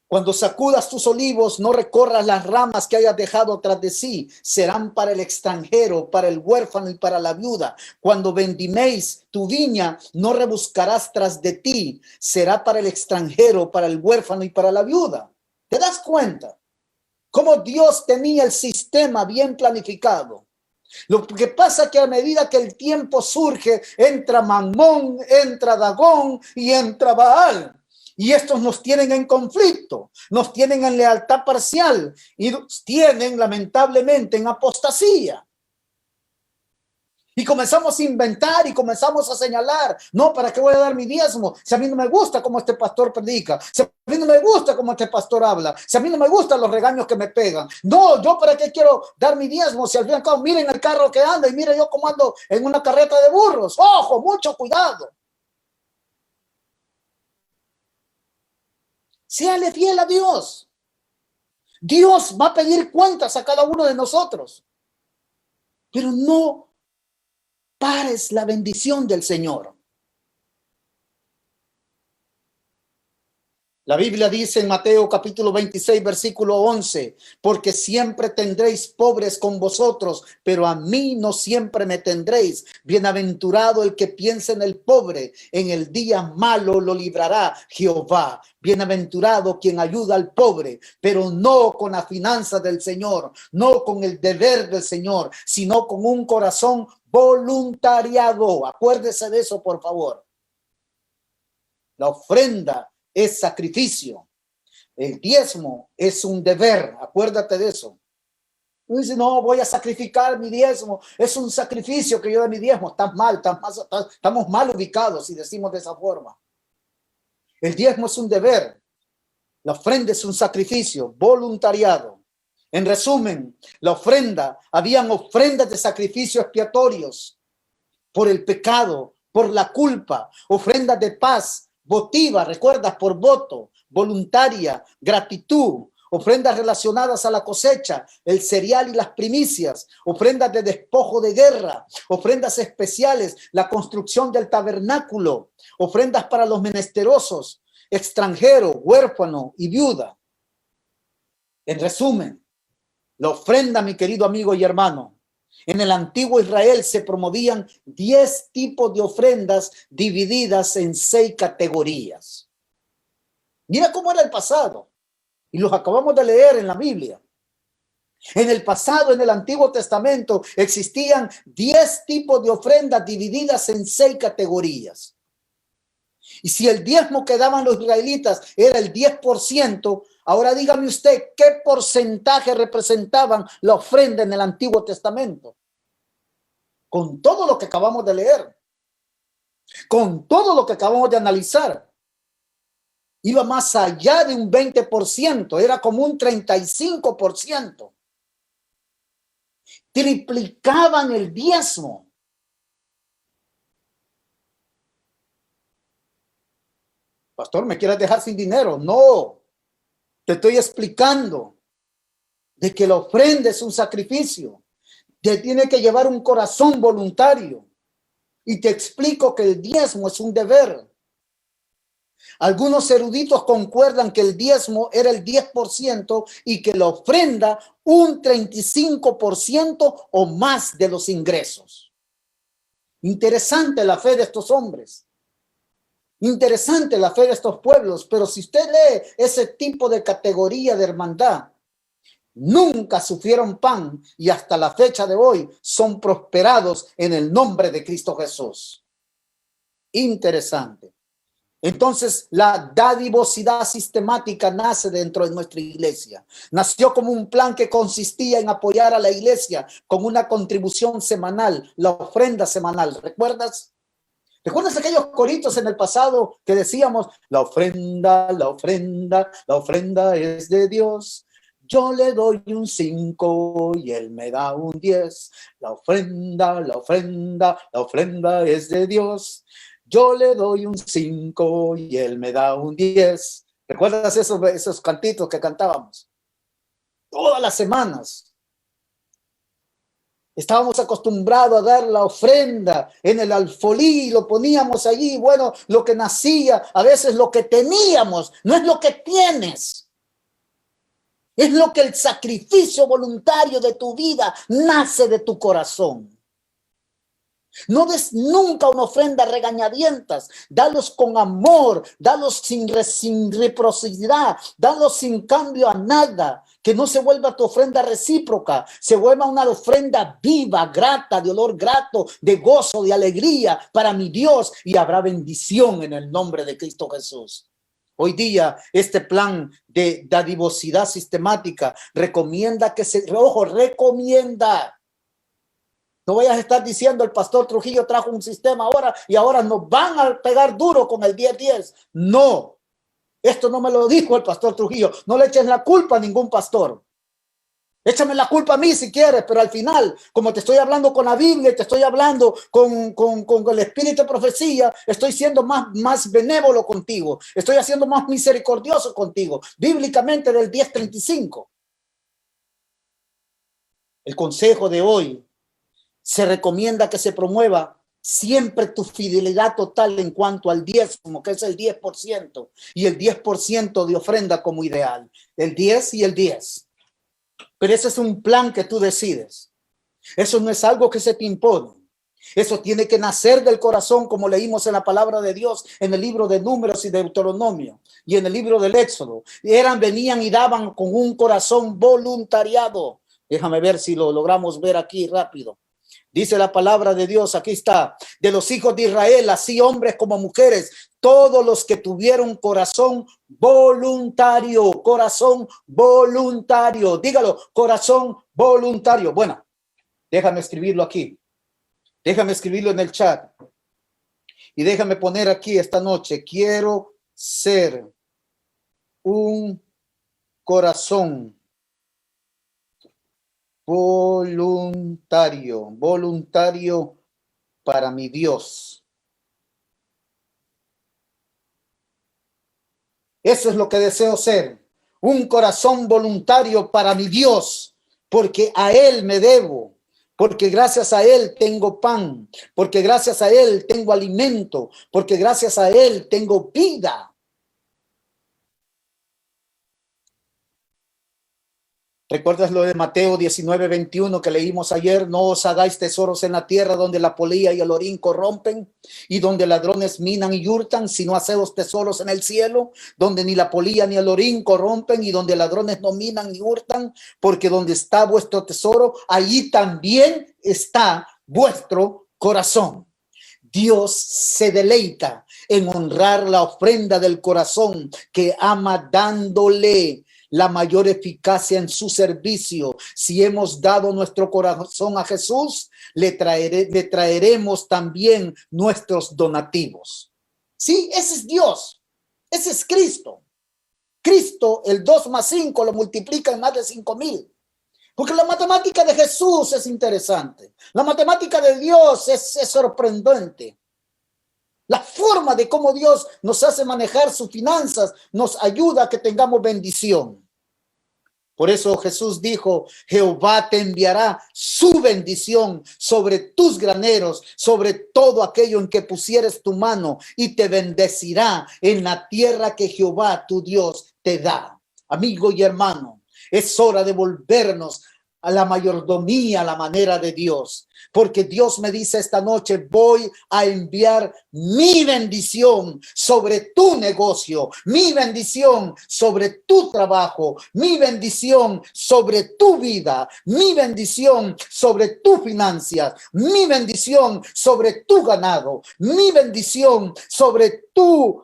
Cuando sacudas tus olivos, no recorras las ramas que hayas dejado tras de sí. Serán para el extranjero, para el huérfano y para la viuda. Cuando vendiméis tu viña, no rebuscarás tras de ti. Será para el extranjero, para el huérfano y para la viuda. ¿Te das cuenta? Cómo Dios tenía el sistema bien planificado. Lo que pasa es que a medida que el tiempo surge, entra Mamón, entra Dagón y entra Baal. Y estos nos tienen en conflicto, nos tienen en lealtad parcial y nos tienen lamentablemente en apostasía. Y comenzamos a inventar y comenzamos a señalar, no, ¿para qué voy a dar mi diezmo? Si a mí no me gusta cómo este pastor predica, si a mí no me gusta cómo este pastor habla, si a mí no me gustan los regaños que me pegan. No, yo ¿para qué quiero dar mi diezmo? Si al fin y al cabo, miren el carro que anda y miren yo cómo ando en una carreta de burros. Ojo, mucho cuidado. Séale fiel a Dios. Dios va a pedir cuentas a cada uno de nosotros. Pero no pares la bendición del Señor. La Biblia dice en Mateo capítulo 26, versículo 11, porque siempre tendréis pobres con vosotros, pero a mí no siempre me tendréis. Bienaventurado el que piensa en el pobre, en el día malo lo librará Jehová. Bienaventurado quien ayuda al pobre, pero no con la finanza del Señor, no con el deber del Señor, sino con un corazón voluntariado. Acuérdese de eso, por favor. La ofrenda es sacrificio. El diezmo es un deber. Acuérdate de eso. Uno dice, no, voy a sacrificar mi diezmo. Es un sacrificio que yo de mi diezmo. Estamos mal ubicados si decimos de esa forma. El diezmo es un deber. La ofrenda es un sacrificio voluntariado. En resumen, la ofrenda, habían ofrendas de sacrificio expiatorios por el pecado por la culpa, ofrendas de paz, votiva, recuerdas, por voto, voluntaria, gratitud, ofrendas relacionadas a la cosecha, el cereal y las primicias, ofrendas de despojo de guerra, ofrendas especiales, la construcción del tabernáculo, ofrendas para los menesterosos, extranjero, huérfano y viuda. En resumen, la ofrenda, mi querido amigo y hermano, en el antiguo Israel se promovían 10 tipos de ofrendas divididas en 6 categorías. Mira cómo era el pasado. Y los acabamos de leer en la Biblia. En el pasado, en el Antiguo Testamento, existían 10 tipos de ofrendas divididas en 6 categorías. Y si el diezmo que daban los israelitas era el 10%, ahora dígame usted, ¿qué porcentaje representaban la ofrenda en el Antiguo Testamento? Con todo lo que acabamos de leer, con todo lo que acabamos de analizar, iba más allá de un 20%, era como un 35%. Triplicaban el diezmo. Pastor, ¿me quieres dejar sin dinero? No, te estoy explicando de que la ofrenda es un sacrificio. Te tiene que llevar un corazón voluntario. Y te explico que el diezmo es un deber. Algunos eruditos concuerdan que el diezmo era el 10% y que la ofrenda un 35% o más de los ingresos. Interesante la fe de estos hombres. Interesante la fe de estos pueblos, pero si usted lee ese tipo de categoría de hermandad, nunca sufrieron pan y hasta la fecha de hoy son prosperados en el nombre de Cristo Jesús. Interesante. Entonces, la dadivosidad sistemática nace dentro de nuestra iglesia. Nació como un plan que consistía en apoyar a la iglesia con una contribución semanal, la ofrenda semanal. ¿Recuerdas? ¿Recuerdas aquellos coritos en el pasado que decíamos, la ofrenda, la ofrenda, la ofrenda es de Dios? Yo le doy un 5 y él me da un 10. La ofrenda, la ofrenda, la ofrenda es de Dios. Yo le doy un 5 y él me da un 10. ¿Recuerdas esos cantitos que cantábamos? Todas las semanas. Estábamos acostumbrados a dar la ofrenda en el alfolí, lo poníamos allí. Bueno, lo que nacía, a veces lo que teníamos, no es lo que tienes. Es lo que el sacrificio voluntario de tu vida nace de tu corazón. No des nunca una ofrenda a regañadientas, dalos con amor, dalos sin reciprocidad, dalos sin cambio a nada, que no se vuelva tu ofrenda recíproca, se vuelva una ofrenda viva, grata, de olor grato, de gozo, de alegría para mi Dios, y habrá bendición en el nombre de Cristo Jesús. Hoy día este plan de dadivosidad sistemática recomienda que recomienda. No vayas a estar diciendo el pastor Trujillo trajo un sistema ahora y ahora nos van a pegar duro con el 10-10. No, esto no me lo dijo el pastor Trujillo. No le eches la culpa a ningún pastor. Échame la culpa a mí si quieres, pero al final, como te estoy hablando con la Biblia y te estoy hablando con el espíritu de profecía, estoy siendo más benévolo contigo. Estoy haciendo más misericordioso contigo. Bíblicamente del 10:35. El consejo de hoy. Se recomienda que se promueva siempre tu fidelidad total en cuanto al diezmo, que es el 10%, y el 10% de ofrenda como ideal. El 10 y el 10. Pero ese es un plan que tú decides. Eso no es algo que se te impone. Eso tiene que nacer del corazón, como leímos en la palabra de Dios, en el libro de Números y Deuteronomio, y en el libro del Éxodo. Venían y daban con un corazón voluntariado. Déjame ver si lo logramos ver aquí rápido. Dice la palabra de Dios, aquí está, de los hijos de Israel, así hombres como mujeres, todos los que tuvieron corazón voluntario, dígalo, corazón voluntario. Bueno, déjame escribirlo aquí, déjame escribirlo en el chat y déjame poner aquí esta noche, quiero ser un corazón voluntario para mi Dios. Eso es lo que deseo ser. Un corazón voluntario para mi Dios, porque a Él me debo. Porque gracias a Él tengo pan, porque gracias a Él tengo alimento, porque gracias a Él tengo vida. ¿Recuerdas lo de Mateo 19:21 que leímos ayer? No os hagáis tesoros en la tierra donde la polilla y el orín corrompen y donde ladrones minan y hurtan, sino haceos tesoros en el cielo, donde ni la polilla ni el orín corrompen y donde ladrones no minan ni hurtan, porque donde está vuestro tesoro, allí también está vuestro corazón. Dios se deleita en honrar la ofrenda del corazón que ama, dándole la mayor eficacia en su servicio. Si hemos dado nuestro corazón a Jesús, le traeremos también nuestros donativos. Sí, ese es Dios, ese es Cristo. Cristo, el 2 más 5 lo multiplica en más de 5,000. Porque la matemática de Jesús es interesante. La matemática de Dios es sorprendente. La forma de cómo Dios nos hace manejar sus finanzas nos ayuda a que tengamos bendición. Por eso Jesús dijo, Jehová te enviará su bendición sobre tus graneros, sobre todo aquello en que pusieres tu mano, y te bendecirá en la tierra que Jehová tu Dios te da. Amigo y hermano, es hora de volvernos a la mayordomía, a la manera de Dios. Porque Dios me dice esta noche, voy a enviar mi bendición sobre tu negocio, mi bendición sobre tu trabajo, mi bendición sobre tu vida, mi bendición sobre tus finanzas, mi bendición sobre tu ganado, mi bendición sobre tu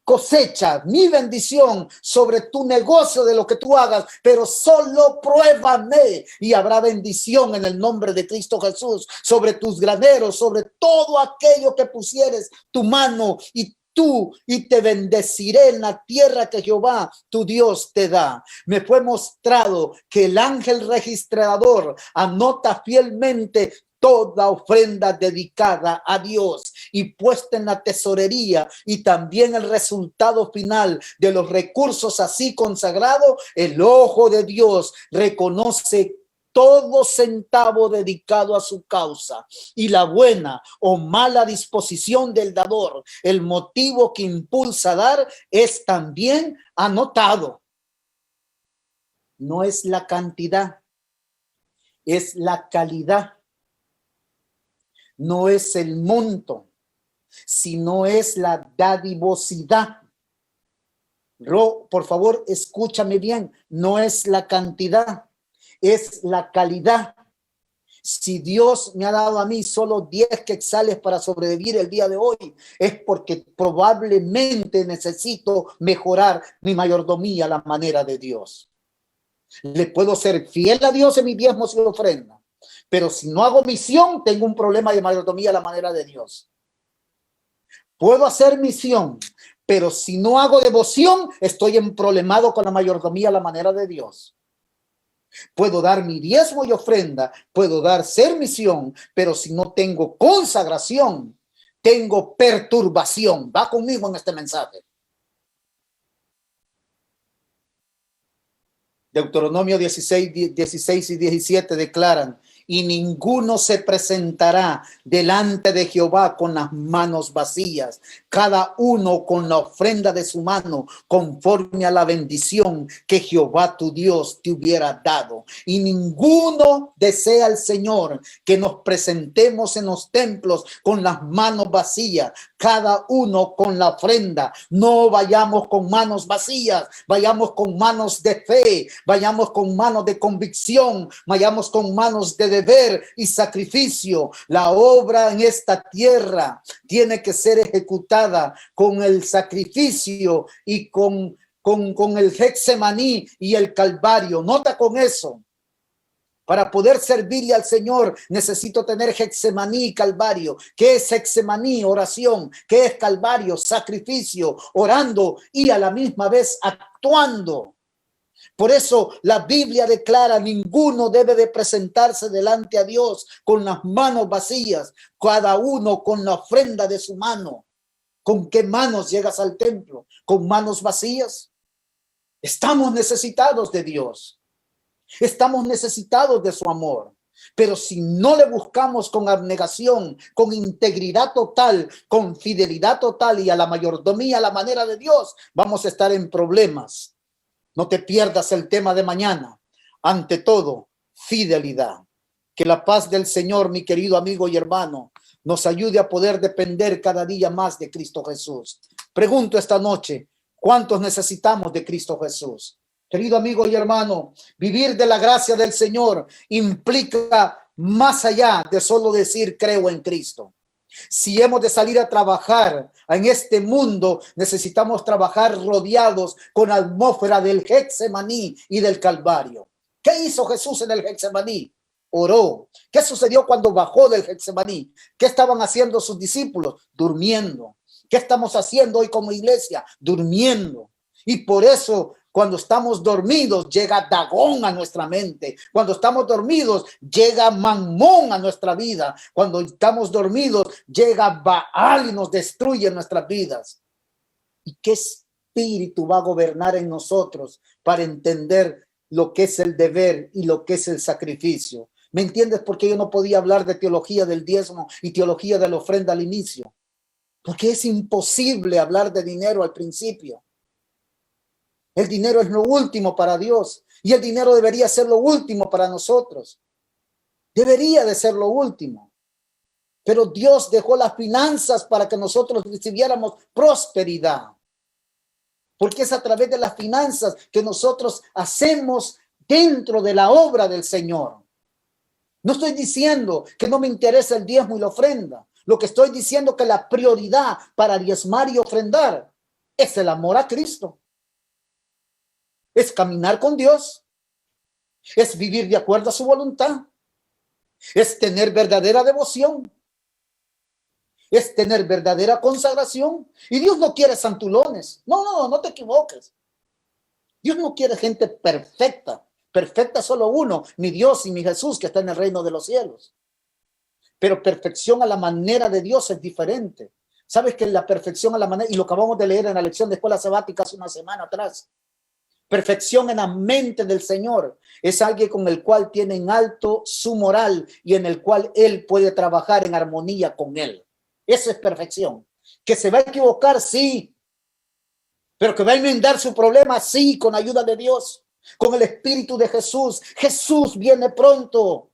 cosecha, mi bendición sobre tu negocio de lo que tú hagas, pero solo pruébame y habrá bendición en el nombre de Cristo Jesús sobre tus graneros, sobre todo aquello que pusieres tu mano y te bendeciré en la tierra que Jehová tu Dios te da. Me fue mostrado que el ángel registrador anota fielmente toda ofrenda dedicada a Dios y puesta en la tesorería, y también el resultado final de los recursos así consagrados. El ojo de Dios reconoce todo centavo dedicado a su causa, y la buena o mala disposición del dador, el motivo que impulsa a dar, es también anotado. No es la cantidad, es la calidad. No es el monto, sino es la dadivosidad. Por favor, escúchame bien, no es la cantidad, es la calidad. Si Dios me ha dado a mí solo 10 quetzales para sobrevivir el día de hoy, es porque probablemente necesito mejorar mi mayordomía a la manera de Dios. Le puedo ser fiel a Dios en mis diezmos y ofrendas, pero si no hago misión, tengo un problema de mayordomía a la manera de Dios. Puedo hacer misión, pero si no hago devoción, estoy problemado con la mayordomía a la manera de Dios. Puedo dar mi diezmo y ofrenda, puedo dar ser misión, pero si no tengo consagración, tengo perturbación. Va conmigo en este mensaje. Deuteronomio 16 y 17 declaran: y ninguno se presentará delante de Jehová con las manos vacías, cada uno con la ofrenda de su mano, conforme a la bendición que Jehová tu Dios te hubiera dado. Y ninguno desea el Señor que nos presentemos en los templos con las manos vacías, cada uno con la ofrenda. No vayamos con manos vacías, vayamos con manos de fe, vayamos con manos de convicción, vayamos con manos de deber y sacrificio. La obra en esta tierra tiene que ser ejecutada con el sacrificio y con el Getsemaní y el Calvario. Nota con eso. Para poder servirle al Señor necesito tener Getsemaní y Calvario. ¿Qué es Getsemaní? Oración. ¿Qué es Calvario? Sacrificio, orando y a la misma vez actuando. Por eso la Biblia declara: ninguno debe de presentarse delante a Dios con las manos vacías, cada uno con la ofrenda de su mano. ¿Con qué manos llegas al templo? ¿Con manos vacías? Estamos necesitados de Dios. Estamos necesitados de su amor. Pero si no le buscamos con abnegación, con integridad total, con fidelidad total y a la mayordomía, a la manera de Dios, vamos a estar en problemas. No te pierdas el tema de mañana. Ante todo, fidelidad. Que la paz del Señor, mi querido amigo y hermano, nos ayude a poder depender cada día más de Cristo Jesús. Pregunto esta noche, ¿cuántos necesitamos de Cristo Jesús? Querido amigo y hermano, vivir de la gracia del Señor implica más allá de solo decir creo en Cristo. Si hemos de salir a trabajar en este mundo, necesitamos trabajar rodeados con la atmósfera del Getsemaní y del Calvario. ¿Qué hizo Jesús en el Getsemaní? Oró. ¿Qué sucedió cuando bajó del Getsemaní? ¿Qué estaban haciendo sus discípulos? Durmiendo. ¿Qué estamos haciendo hoy como iglesia? Durmiendo. Y por eso, cuando estamos dormidos, llega Dagón a nuestra mente. Cuando estamos dormidos, llega Mamón a nuestra vida. Cuando estamos dormidos, llega Baal y nos destruye nuestras vidas. ¿Y qué espíritu va a gobernar en nosotros para entender lo que es el deber y lo que es el sacrificio? ¿Me entiendes por qué yo no podía hablar de teología del diezmo y teología de la ofrenda al inicio? Porque es imposible hablar de dinero al principio. El dinero es lo último para Dios y el dinero debería ser lo último para nosotros. Debería de ser lo último. Pero Dios dejó las finanzas para que nosotros recibiéramos prosperidad. Porque es a través de las finanzas que nosotros hacemos dentro de la obra del Señor. No estoy diciendo que no me interesa el diezmo y la ofrenda. Lo que estoy diciendo es que la prioridad para diezmar y ofrendar es el amor a Cristo. Es caminar con Dios. Es vivir de acuerdo a su voluntad. Es tener verdadera devoción. Es tener verdadera consagración. Y Dios no quiere santulones. No te equivoques. Dios no quiere gente perfecta. Perfecta solo uno, mi Dios y mi Jesús que está en el reino de los cielos. Pero perfección a la manera de Dios es diferente. ¿Sabes que la perfección a la manera, y lo acabamos de leer en la lección de escuela sabática hace una semana atrás? Perfección en la mente del Señor es alguien con el cual tiene en alto su moral y en el cual Él puede trabajar en armonía con Él. Eso es perfección. ¿Que se va a equivocar? Sí. ¿Pero que va a enmendar su problema? Sí, con ayuda de Dios, con el Espíritu de Jesús. Jesús viene pronto.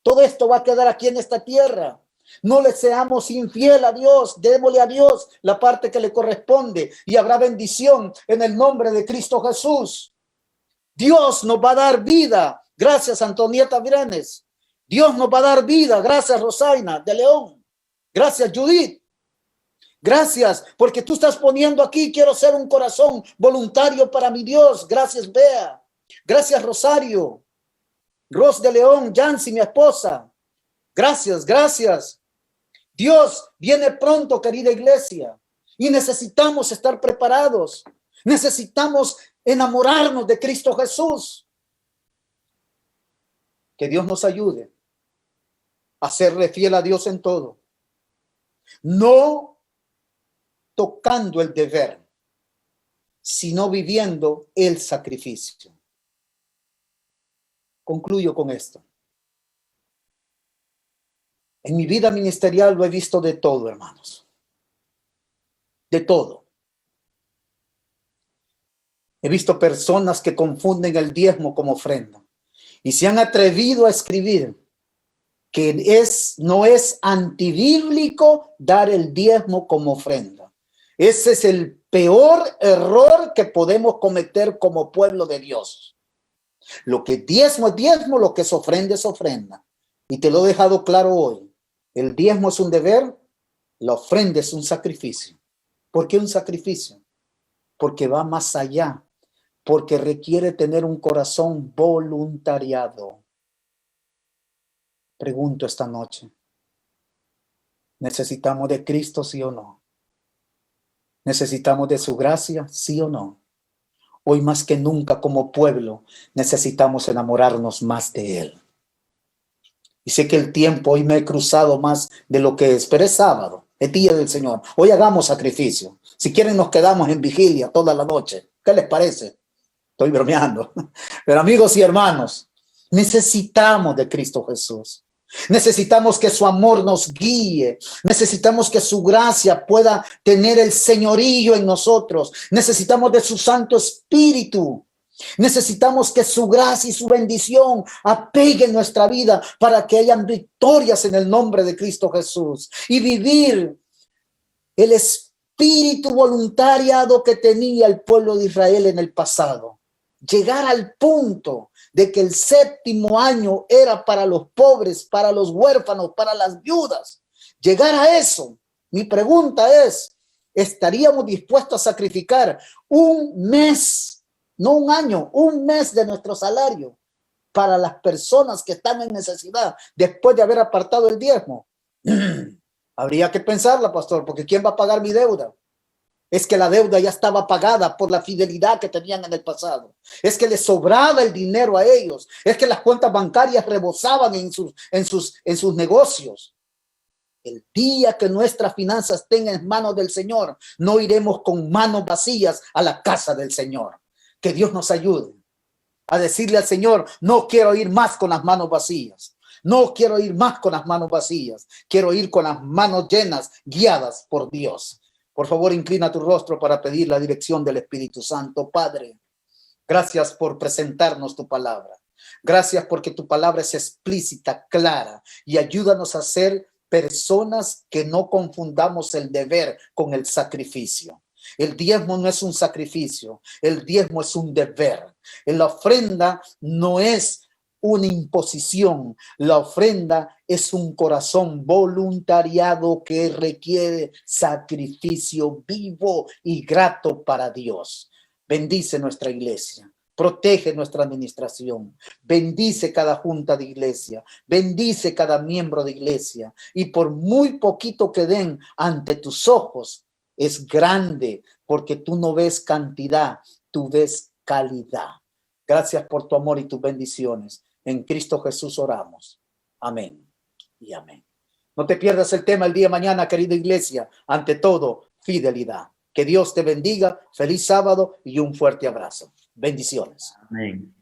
Todo esto va a quedar aquí en esta tierra. No le seamos infiel a Dios, démosle a Dios la parte que le corresponde y habrá bendición en el nombre de Cristo Jesús. Dios nos va a dar vida. Gracias, Antonieta Virenes. Dios nos va a dar vida. Gracias, Rosaina de León. Gracias, Judith. Gracias, porque tú estás poniendo aquí, quiero ser un corazón voluntario para mi Dios. Gracias, Bea. Gracias, Rosario. Ros de León, Yancy, mi esposa. Gracias, gracias. Dios viene pronto, querida iglesia, y necesitamos estar preparados. Necesitamos enamorarnos de Cristo Jesús. Que Dios nos ayude a serle fiel a Dios en todo. No tocando el deber, sino viviendo el sacrificio. Concluyo con esto. En mi vida ministerial lo he visto de todo, hermanos. De todo. He visto personas que confunden el diezmo como ofrenda y se han atrevido a escribir que no es antibíblico dar el diezmo como ofrenda. Ese es el peor error que podemos cometer como pueblo de Dios. Lo que diezmo es diezmo, lo que es ofrenda es ofrenda. Y te lo he dejado claro hoy. El diezmo es un deber, la ofrenda es un sacrificio. ¿Por qué un sacrificio? Porque va más allá, porque requiere tener un corazón voluntariado. Pregunto esta noche, ¿necesitamos de Cristo, sí o no? ¿Necesitamos de su gracia, sí o no? Hoy más que nunca como pueblo necesitamos enamorarnos más de Él. Y sé que el tiempo hoy me he cruzado más de lo que esperé sábado. el día del Señor. Hoy hagamos sacrificio. Si quieren nos quedamos en vigilia toda la noche. ¿Qué les parece? Estoy bromeando. Pero amigos y hermanos, necesitamos de Cristo Jesús. Necesitamos que su amor nos guíe. Necesitamos que su gracia pueda tener el señorío en nosotros. Necesitamos de su Santo Espíritu. Necesitamos que su gracia y su bendición apeguen nuestra vida para que hayan victorias en el nombre de Cristo Jesús y vivir el espíritu voluntariado que tenía el pueblo de Israel en el pasado. Llegar al punto de que el séptimo año era para los pobres, para los huérfanos, para las viudas. Llegar a eso. Mi pregunta es, ¿estaríamos dispuestos a sacrificar un mes, no un año, un mes de nuestro salario para las personas que están en necesidad después de haber apartado el diezmo? Habría que pensarla, pastor, porque ¿quién va a pagar mi deuda? Es que la deuda ya estaba pagada por la fidelidad que tenían en el pasado. Es que les sobraba el dinero a ellos. Es que las cuentas bancarias rebosaban en sus negocios. El día que nuestras finanzas estén en manos del Señor, no iremos con manos vacías a la casa del Señor. Que Dios nos ayude a decirle al Señor, no quiero ir más con las manos vacías. No quiero ir más con las manos vacías. Quiero ir con las manos llenas, guiadas por Dios. Por favor, inclina tu rostro para pedir la dirección del Espíritu Santo. Padre, gracias por presentarnos tu palabra. Gracias porque tu palabra es explícita, clara, y ayúdanos a ser personas que no confundamos el deber con el sacrificio. El diezmo no es un sacrificio, el diezmo es un deber. En la ofrenda no es una imposición, la ofrenda es un corazón voluntariado que requiere sacrificio vivo y grato para Dios. Bendice nuestra iglesia, protege nuestra administración, bendice cada junta de iglesia, bendice cada miembro de iglesia, y por muy poquito que den ante tus ojos, es grande, porque tú no ves cantidad, tú ves calidad. Gracias por tu amor y tus bendiciones. En Cristo Jesús oramos. Amén y amén. No te pierdas el tema el día de mañana, querida iglesia. Ante todo, fidelidad. Que Dios te bendiga. Feliz sábado y un fuerte abrazo. Bendiciones. Amén.